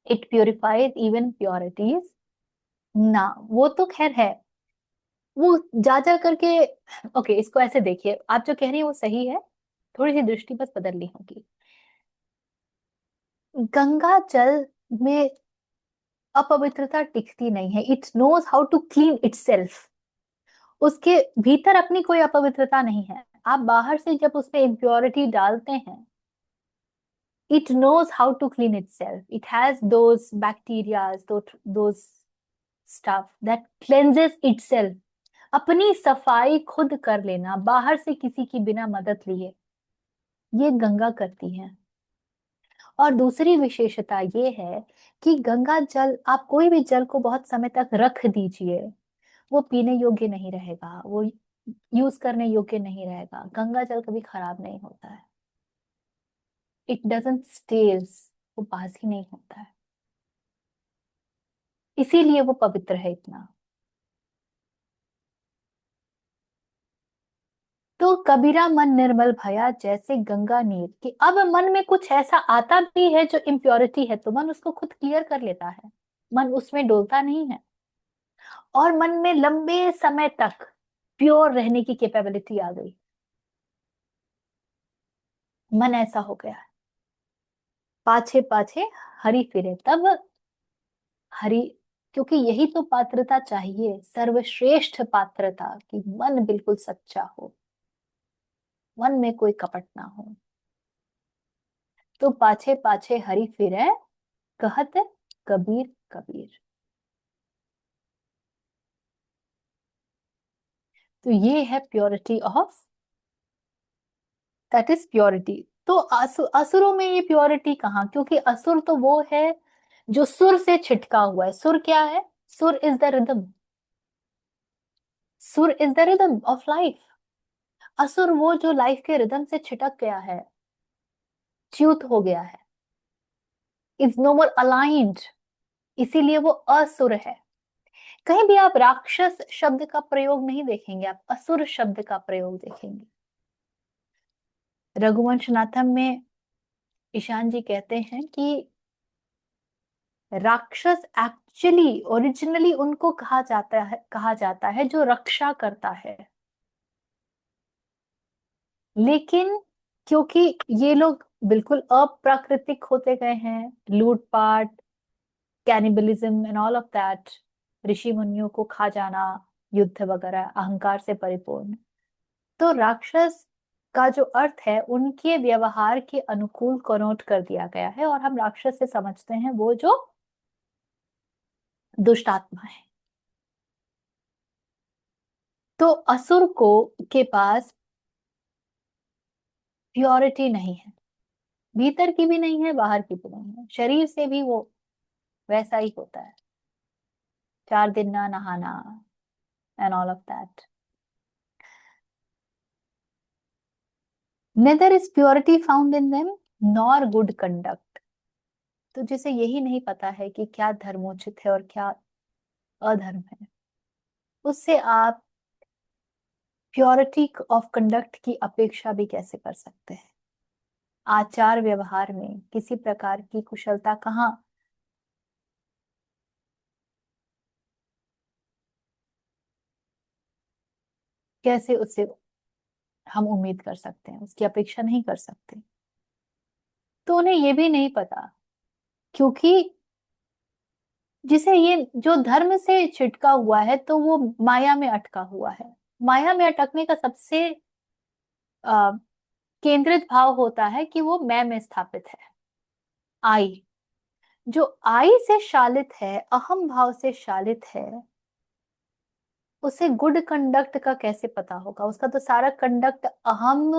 इट प्योरिफाइज इवन प्योरिटीज। ना वो तो खैर है, वो जा जा करके। ओके, इसको ऐसे देखिए, आप जो कह रही है वो सही है, थोड़ी सी दृष्टि बस बदलनी होगी। गंगा जल में अपवित्रता टिकती नहीं है, it knows how to clean itself. उसके भीतर अपनी कोई अपवित्रता नहीं है। आप बाहर से जब उसमें इम्प्योरिटी डालते हैं, it knows how to clean itself. It has those bacteria, those stuff that cleanses itself. अपनी सफाई खुद कर लेना, बाहर से किसी की बिना मदद लिए, ये गंगा करती है। और दूसरी विशेषता ये है कि गंगा जल, आप कोई भी जल को बहुत समय तक रख दीजिए, वो पीने योग्य नहीं रहेगा, वो यूज करने योग्य नहीं रहेगा। गंगा जल कभी खराब नहीं होता है, इट डजंट स्टेल्स, वो बासी नहीं होता है, इसीलिए वो पवित्र है इतना। तो कबीरा मन निर्मल भया जैसे गंगा नीर, कि अब मन में कुछ ऐसा आता भी है जो इम्प्योरिटी है तो मन उसको खुद क्लियर कर लेता है, मन उसमें डोलता नहीं है। और मन में लंबे समय तक प्योर रहने की कैपेबिलिटी आ गई। मन ऐसा हो गया है, पाछे पाछे हरि फिरे तब हरि, क्योंकि यही तो पात्रता चाहिए, सर्वश्रेष्ठ पात्रता, कि मन बिल्कुल सच्चा हो, मन में कोई कपट ना हो। तो पाछे पाछे हरि फिरे कहत कबीर कबीर। तो ये है purity of, that is purity. तो असुरों में ये प्योरिटी कहाँ, क्योंकि असुर तो वो है जो सुर से छिटका हुआ है। सुर क्या है? सुर इज द रिदम, सुर is the rhythm of life. असुर वो जो लाइफ के रिदम से छिटक गया है, च्युत हो गया है, इज नो मोर अलाइंड, इसीलिए वो असुर है। कहीं भी आप राक्षस शब्द का प्रयोग नहीं देखेंगे, आप असुर शब्द का प्रयोग देखेंगे। रघुवंश नाथम में ईशान जी कहते हैं कि राक्षस एक्चुअली ओरिजिनली उनको कहा जाता है जो रक्षा करता है। लेकिन क्योंकि ये लोग बिल्कुल अप्राकृतिक होते गए हैं, लूटपाट, cannibalism and all of that, ऋषि मुनियों को खा जाना, युद्ध वगैरह, अहंकार से परिपूर्ण, तो राक्षस का जो अर्थ है उनके व्यवहार के अनुकूल कनोट कर दिया गया है, और हम राक्षस से समझते हैं वो जो दुष्ट आत्मा है। तो असुर को के पास प्योरिटी नहीं है, भीतर की भी नहीं है, बाहर की भी नहीं है, शरीर से भी वो वैसा ही होता है, 4 दिन ना नहाना and all of that. Neither is purity found in them nor good conduct. तो जिसे यही नहीं पता है कि क्या धर्मोचित है और क्या अधर्म है, उससे आप प्योरिटी ऑफ कंडक्ट की अपेक्षा भी कैसे कर सकते हैं? आचार व्यवहार में किसी प्रकार की कुशलता कहाँ, कैसे उससे हम उम्मीद कर सकते हैं, उसकी अपेक्षा नहीं कर सकते। तो उन्हें ये भी नहीं पता, क्योंकि जिसे ये जो धर्म से छिटका हुआ है तो वो माया में अटका हुआ है। माया में अटकने का सबसे केंद्रित भाव होता है कि वो मैं में स्थापित है। आई, जो आई से शालित है, अहम भाव से शालित है, उसे गुड कंडक्ट का कैसे पता होगा? उसका तो सारा कंडक्ट अहम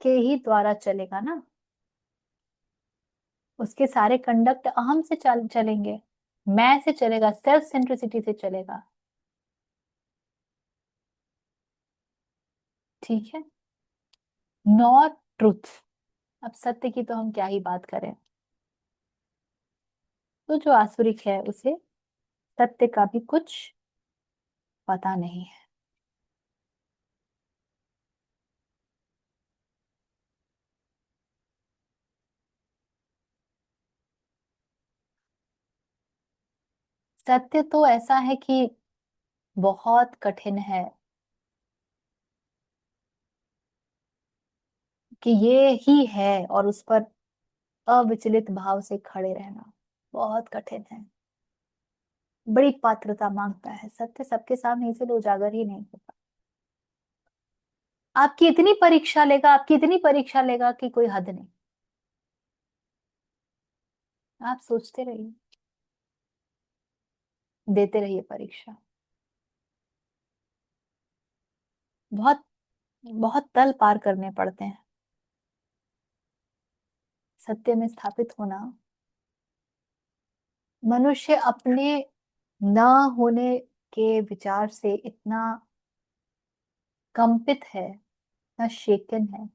के ही द्वारा चलेगा ना, उसके सारे कंडक्ट अहम से चलेंगे, मैं से चलेगा, सेल्फ सेंट्रिसिटी से चलेगा। ठीक है, नॉर ट्रुथ। अब सत्य की तो हम क्या ही बात करें। तो जो आसुरिक है उसे सत्य का भी कुछ पता नहीं है। सत्य तो ऐसा है कि बहुत कठिन है, कि ये ही है, और उस पर अविचलित भाव से खड़े रहना बहुत कठिन है, बड़ी पात्रता मांगता है। सत्य सबके सामने इसलिए उजागर ही नहीं होता। आपकी इतनी परीक्षा लेगा, आपकी इतनी परीक्षा लेगा कि कोई हद नहीं। आप सोचते रहिए, देते रहिए परीक्षा। बहुत बहुत तल पार करने पड़ते हैं सत्य में स्थापित होना। मनुष्य अपने न होने के विचार से इतना कंपित है, इतना शेकन है,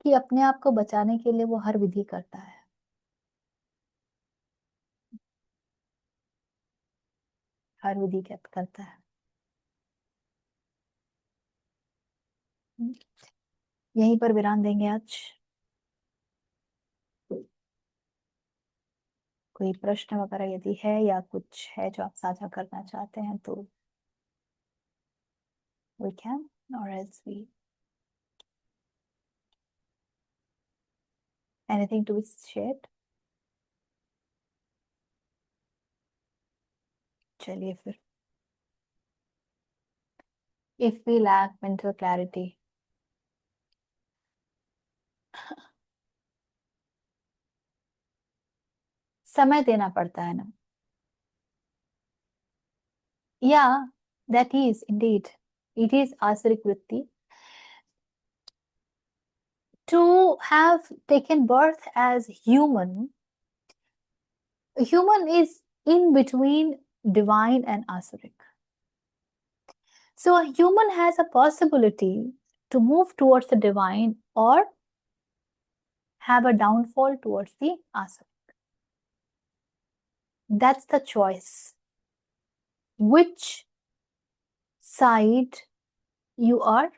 कि अपने आप को बचाने के लिए वो हर विधि करता है, हर विधि करता है। यहीं पर विराम देंगे आज। कोई प्रश्न वगैरह यदि है या कुछ है जो आप साझा करना चाहते हैं तो we can, or else we anything to be shared. चलिए फिर, if we lack mental clarity, समय देना पड़ता है ना. Yeah, that is indeed, it is asuric vritti. To have taken birth as human is in between divine and asuric. So a human has a possibility to move towards the divine or have a downfall towards the asuric. That's the choice. Which side you are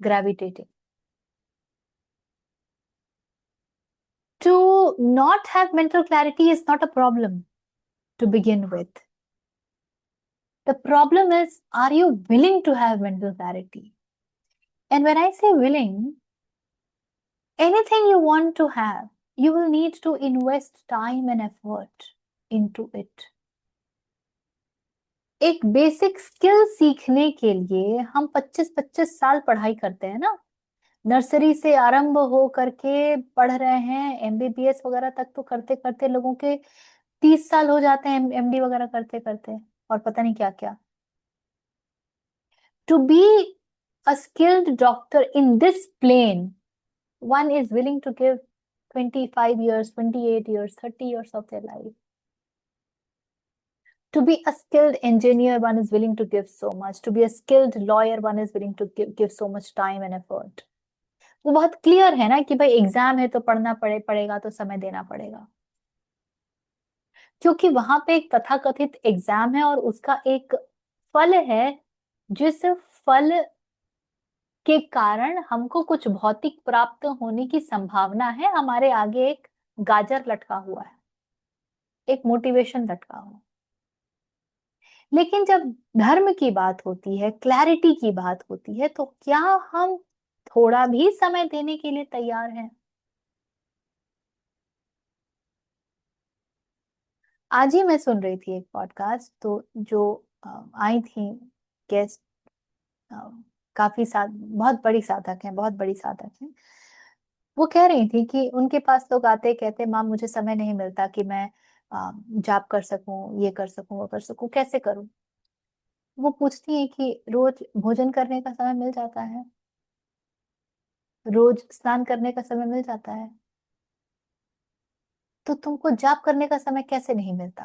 gravitating. To not have mental clarity is not a problem to begin with. The problem is, are you willing to have mental clarity? And when I say willing, anything you want to have, you will need to invest time and effort into it. एक basic skill सीखने के लिए हम 25-25 साल पढ़ाई करते हैं ना. नर्सरी से आरंभ हो करके पढ़ रहे हैं, एमबीबीएस वगैरह तक तो करते करते लोगों के 30 साल हो जाते हैं एमडी वगैरह करते करते, और पता नहीं क्या क्या. To be a skilled doctor in this plane, one is willing to give 25 years, 28 years, 30 years of their life. To be a skilled engineer, one is willing to give so much. To be a skilled lawyer, one is willing to give so much time and effort. वो बहुत clear है ना कि भाई exam है तो पढ़ना पड़ेगा, तो समय देना पड़ेगा, क्योंकि वहां पे एक तथाकथित एग्जाम है और उसका एक फल है, जिस फल के कारण हमको कुछ भौतिक प्राप्त होने की संभावना है. हमारे आगे एक गाजर लटका हुआ है, एक मोटिवेशन लटका हुआ है. लेकिन जब धर्म की बात होती है, क्लैरिटी की बात होती है, तो क्या हम थोड़ा भी समय देने के लिए तैयार हैं? आज ही मैं सुन रही थी एक पॉडकास्ट, तो जो आई थी गेस्ट, काफी बहुत बड़ी साधक हैं, बहुत बड़ी साधक हैं. वो कह रही थी कि उनके पास लोग आते कहते, माँ मुझे समय नहीं मिलता कि मैं जाप कर सकूं, ये कर सकूं, वो कर सकूं, कैसे करूं? वो पूछती है कि रोज भोजन करने का समय मिल जाता है, रोज स्नान करने का समय मिल जाता है, तो तुमको जाप करने का समय कैसे नहीं मिलता?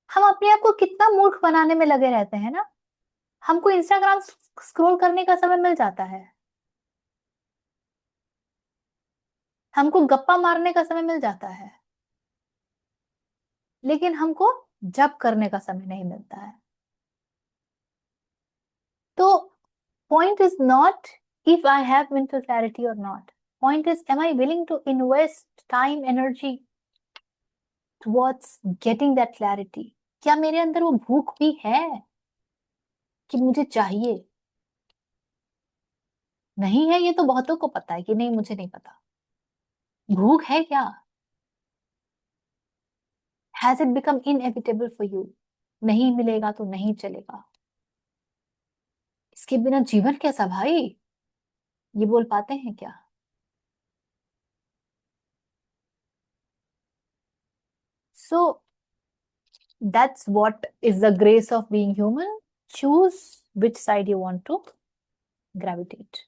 हम अपने आप को कितना मूर्ख बनाने में लगे रहते हैं ना. हमको इंस्टाग्राम स्क्रॉल करने का समय मिल जाता है, हमको गप्पा मारने का समय मिल जाता है, लेकिन हमको जप करने का समय नहीं मिलता है. तो point is not if I have mental clarity or not. Point is, am I willing to invest time, energy towards getting that clarity? क्या मेरे अंदर वो भूख भी है कि मुझे चाहिए? नहीं है, ये तो बहुतों को पता है कि नहीं, मुझे नहीं पता. भूख है क्या? Has it become inevitable for you? नहीं मिलेगा तो नहीं चलेगा, इसके बिना जीवन कैसा भाई? ये बोल पाते हैं क्या? So that's what is the grace of being human. Choose which side you want to gravitate.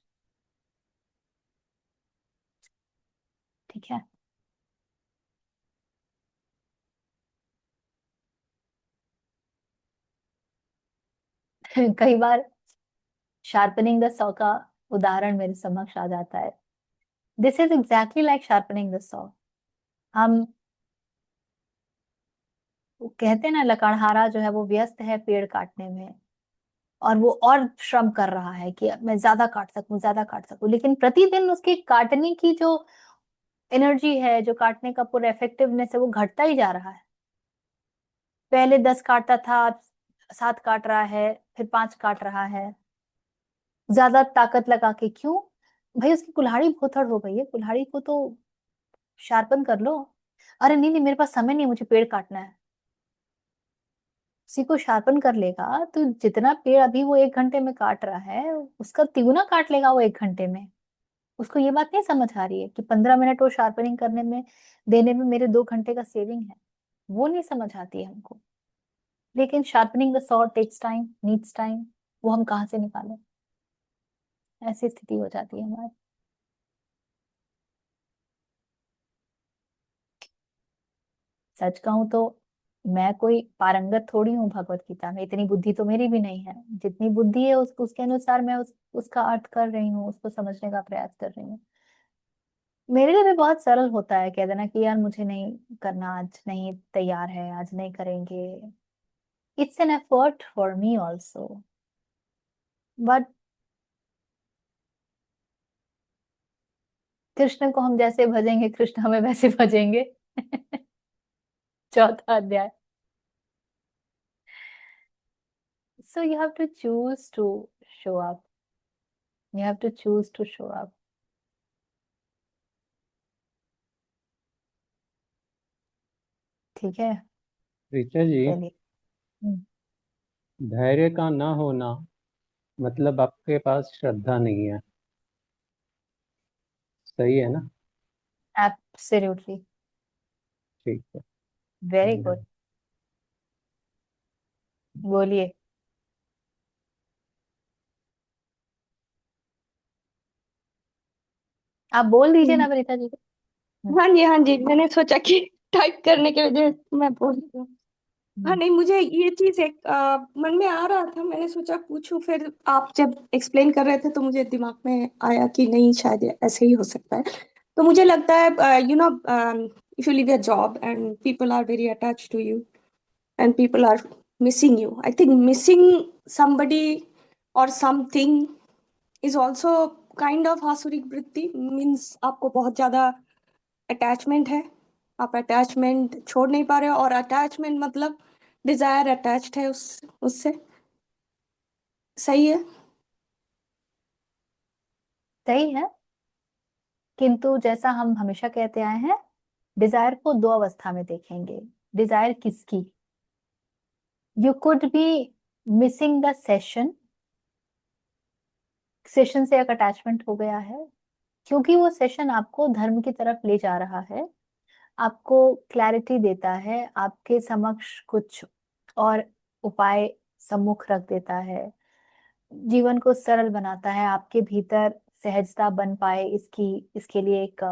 ठीक है. कई बार शार्पनिंग द सॉ का उदाहरण मेरे समक्ष आ जाता है. This is exactly like sharpening the saw. हम कहते हैं ना, लकड़हारा जो है वो व्यस्त है पेड़ काटने में, और वो और श्रम कर रहा है कि मैं ज्यादा काट सकूं, ज्यादा काट सकूं, लेकिन प्रतिदिन उसकी काटने की जो एनर्जी है, जो काटने का पूरा इफेक्टिवनेस है, वो घटता ही जा रहा है. पहले 10 काटता था, 7 काट रहा है, फिर 5 काट रहा है, ज्यादा ताकत लगा के। क्यों भाई? उसकी कुल्हाड़ी भोथड़ हो गई है, कुल्हाड़ी को तो शार्पन कर लो। अरे नहीं नहीं, मेरे पास समय नहीं, मुझे पेड़ काटना है। उसी को शार्पन कर लेगा तो जितना पेड़ अभी वो 1 घंटे में काट रहा है, उसका तिगुना काट लेगा वो 1 घंटे में। उसको ये बात नहीं समझ आ रही है कि 15 मिनट वो शार्पनिंग करने में देने में मेरे 2 घंटे का सेविंग है। वो नहीं समझ आती है हमको। लेकिन sharpening the sword takes time, needs time. वो हम कहाँ से निकालें? ऐसी स्थिति हो जाती है हमारी। सच कहूं तो मैं कोई पारंगत थोड़ी हूँ भगवत गीता में, इतनी बुद्धि तो मेरी भी नहीं है। जितनी बुद्धि है उसके अनुसार मैं उसका अर्थ कर रही हूँ, उसको समझने का प्रयास कर रही हूँ। मेरे लिए भी बहुत सरल होता है कह देना कि यार मुझे नहीं करना, आज नहीं तैयार है, आज नहीं करेंगे। It's an effort for me also. But Krishna को हम जैसे भजेंगे, कृष्ण हमें वैसे भजेंगे। चौथा अध्याय। So you have to choose to show up. You have to choose to show up. ठीक है, ऋचा जी, चलिए। हम्म। धैर्य का ना होना मतलब आपके पास श्रद्धा नहीं है। सही है ना? एब्सोल्युटली। ठीक है। वेरी धन्यवाद। गुड। बोलिए। आप बोल दीजिए ना वनीता जी को। हम्म, हाँ जी, हाँ जी, मैंने सोचा कि टाइप करने के वजह मैं बोल रही हूँ। हाँ, हम्म। नहीं, मुझे ये चीज एक मन में आ रहा था, मैंने सोचा पूछूं, फिर आप जब एक्सप्लेन कर रहे थे तो मुझे दिमाग में आया कि नहीं, शायद ऐसे ही हो सकता है। तो मुझे लगता है, if you leave your job and people are very attach to you and people are missing you, I think missing somebody or something is also kind of आसुरिक वृत्ति। मीन्स आपको बहुत ज्यादा अटैचमेंट है, आप अटैचमेंट छोड़ नहीं पा रहे हो, और अटैचमेंट मतलब डिजायर अटैच्ड है उससे। सही है? सही है, किंतु जैसा हम हमेशा कहते आए हैं, डिजायर को 2 अवस्था में देखेंगे। डिजायर किसकी? You could be missing the session. Session से एक अटैचमेंट हो गया है, क्योंकि वो सेशन आपको धर्म की तरफ ले जा रहा है, आपको क्लैरिटी देता है, आपके समक्ष कुछ और उपाय सम्मुख रख देता है, जीवन को सरल बनाता है, आपके भीतर सहजता बन पाए इसकी, इसके लिए एक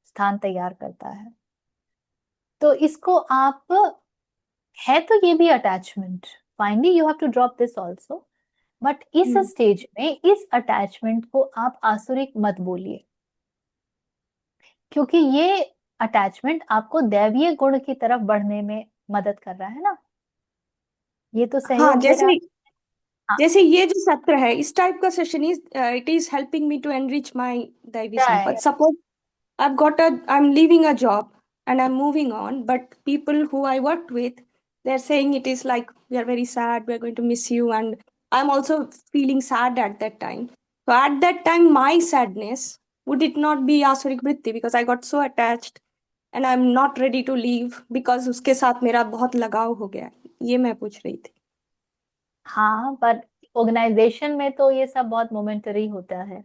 स्थान तैयार करता है। तो इसको आप, है तो ये भी attachment. Finally you have to drop this also. But इस हम्म। स्टेज में इस अटैचमेंट को आप आसुरिक मत बोलिए, क्योंकि ये अटैचमेंट आपको दैवीय गुण की तरफ बढ़ने में मदद कर रहा है ना, ये तो हाँ, सहयोग दे रहा है। जैसे हाँ, जैसे ये जो सत्र है, इस टाइप का session is it is helping me to enrich my दैवी क्या संपद। है? Suppose I'm leaving a job and I'm moving on, but people who I worked with, they're saying it is like, we are very sad, we are going to miss you. And I'm also feeling sad at that time. So at that time, my sadness, would it not be Asurik Vritti? Because I got so attached and I'm not ready to leave because उसके साथ मेरा बहुत लगाव हो गया। ये मैं पूछ रही थी। हाँ, पर ऑर्गेनाइजेशन में तो ये सब बहुत मोमेंटरी होता है।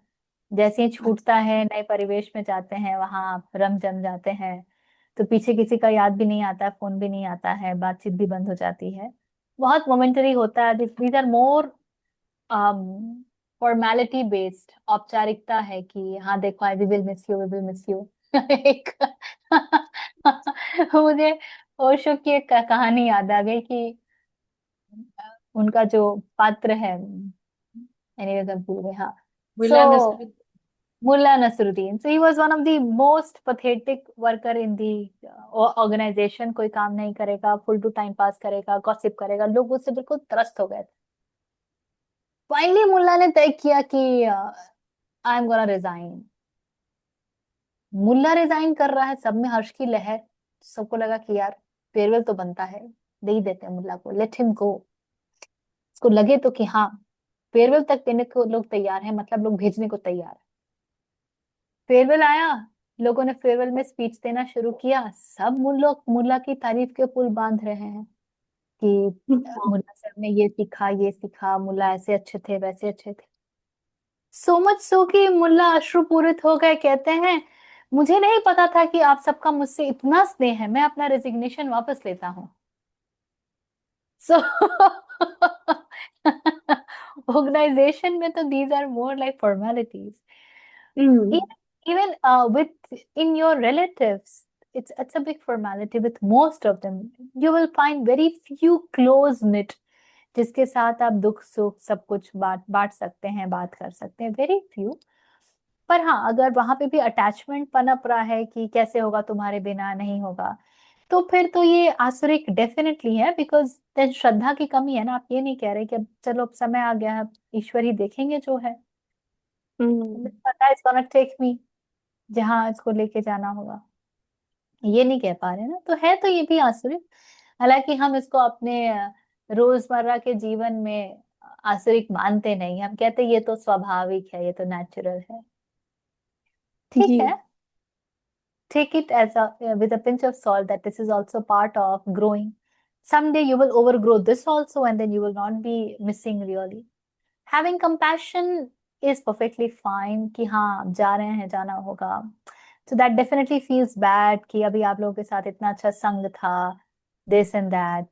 जैसे ही छूटता है, नए परिवेश में जाते हैं, वहां आप रम जम जाते हैं, तो पीछे किसी का याद भी नहीं आता, फोन भी नहीं आता है, बातचीत भी बंद हो जाती है। बहुत मोमेंटरी होता है। These are more formality based, औपचारिकता है कि हाँ देखो, I will miss you, we will miss you. एक मुझे ओशो की एक कहानी याद आ गई कि उनका जो पात्र है, एनीवेज मैं भूल गई, हाँ। So Mulla Nasruddin. Mulla Nasruddin, so he was one of the most pathetic worker in the organization. कोई काम नहीं करेगा, फुल टू टाइम पास करेगा, गॉसिप करेगा, लोग उससे बिल्कुल त्रस्त हो गए थे। फाइनली मुल्ला ने तय किया कि I am gonna resign. Mulla resign कर रहा है, सब में हर्ष की लहर। सबको लगा कि यार फेयरवेल तो बनता है, दे ही देते हैं मुल्ला को, लेट हिम गो। उसको लगे तो कि हाँ फेयरवेल तक देने को लोग तैयार हैं, मतलब लोग भेजने को तैयार है। फेयरवेल आया, लोगों ने फेयरवेल में स्पीच देना शुरू किया, सब मुल्ला की तारीफ के पुल बांध रहे हैं कि मुल्ला साहब ने ये सीखा, ये सीखा, मुल्ला ऐसे अच्छे थे, वैसे अच्छे थे। सो मच सो कि मुल्ला अश्रुपूरित हो गए, कहते हैं मुझे नहीं पता था कि आप सबका मुझसे इतना स्नेह है, मैं अपना रेजिग्नेशन वापस लेता हूँ। सो ऑर्गेनाइजेशन में तो these are more like formalities. Even with in your relatives, it's a big formality with most of them. You will find very few close knit जिसके साथ आप दुख सुख सब कुछ बांट बांट सकते हैं, बात कर सकते हैं, वेरी फ्यू। पर हाँ, अगर वहां पे भी अटैचमेंट पनप रहा है कि कैसे होगा तुम्हारे बिना, नहीं होगा, तो फिर तो ये आसुरिक डेफिनेटली है, बिकॉज श्रद्धा की कमी है ना। आप ये नहीं कह रहे कि अब चलो अब समय आ गया है, अब ईश्वर ही देखेंगे जो है, मुझे पता है इट्स गोना टेक मी जहाँ इसको लेके जाना होगा, ये नहीं कह पा रहे ना। तो है तो ये भी आसुरिक, हालांकि हम इसको अपने रोजमर्रा के जीवन में आसुरिक मानते नहीं, हम कहते ये तो स्वाभाविक है, ये तो नेचुरल है। ठीक जी है, take it as a with a pinch of salt that this is also part of growing. Someday you will overgrow this also, and then you will not be missing really. Having compassion is perfectly fine कि हाँ अब जा रहे हैं, जाना होगा। So that definitely feels bad कि अभी आप लोगों के साथ इतना अच्छा संग था, this and that,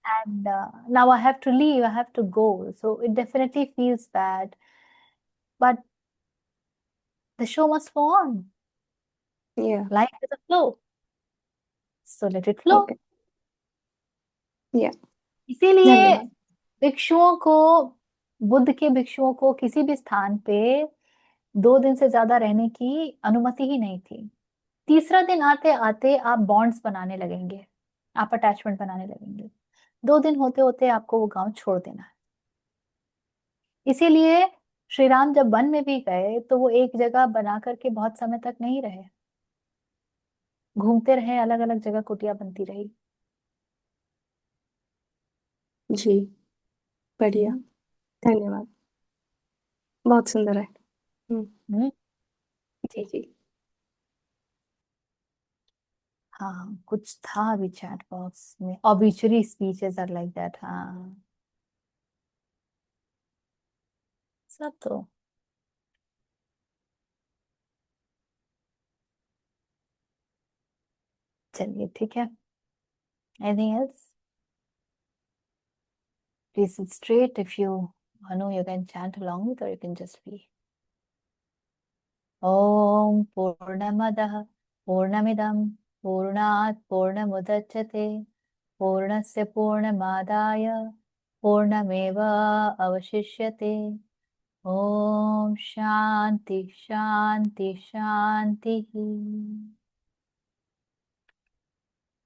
and now I have to leave, I have to go. So it definitely feels bad, but the show must go on. या Life is a flow, so let it flow. Okay या इसीलिए धन्यवाद भिक्षुओं को, बुद्ध के भिक्षुओं को किसी भी स्थान पे 2 दिन से ज्यादा रहने की अनुमति ही नहीं थी। तीसरा दिन आते आते आप बॉन्ड्स बनाने लगेंगे, आप अटैचमेंट बनाने लगेंगे। 2 दिन होते होते आपको वो गांव छोड़ देना है। इसीलिए श्री राम जब वन में भी गए तो वो एक जगह बना करके बहुत समय तक नहीं रहे, घूमते रहे, अलग अलग जगह कुटिया बनती रही। जी बढ़िया धन्यवाद बहुत सुंदर है हम्म, जी जी हाँ कुछ था अभी चैट बॉक्स में, obituary speeches are like that. हाँ सब तो चलिए ठीक है। Anything else? Please sit straight. If you know, you can chant along with, or you can just be. Om Purnamadah Purnamidam Purnat Purnamudachyate Purnasya Purnamadaya Purnameva Avashishyate. Om Shanti Shanti Shanti.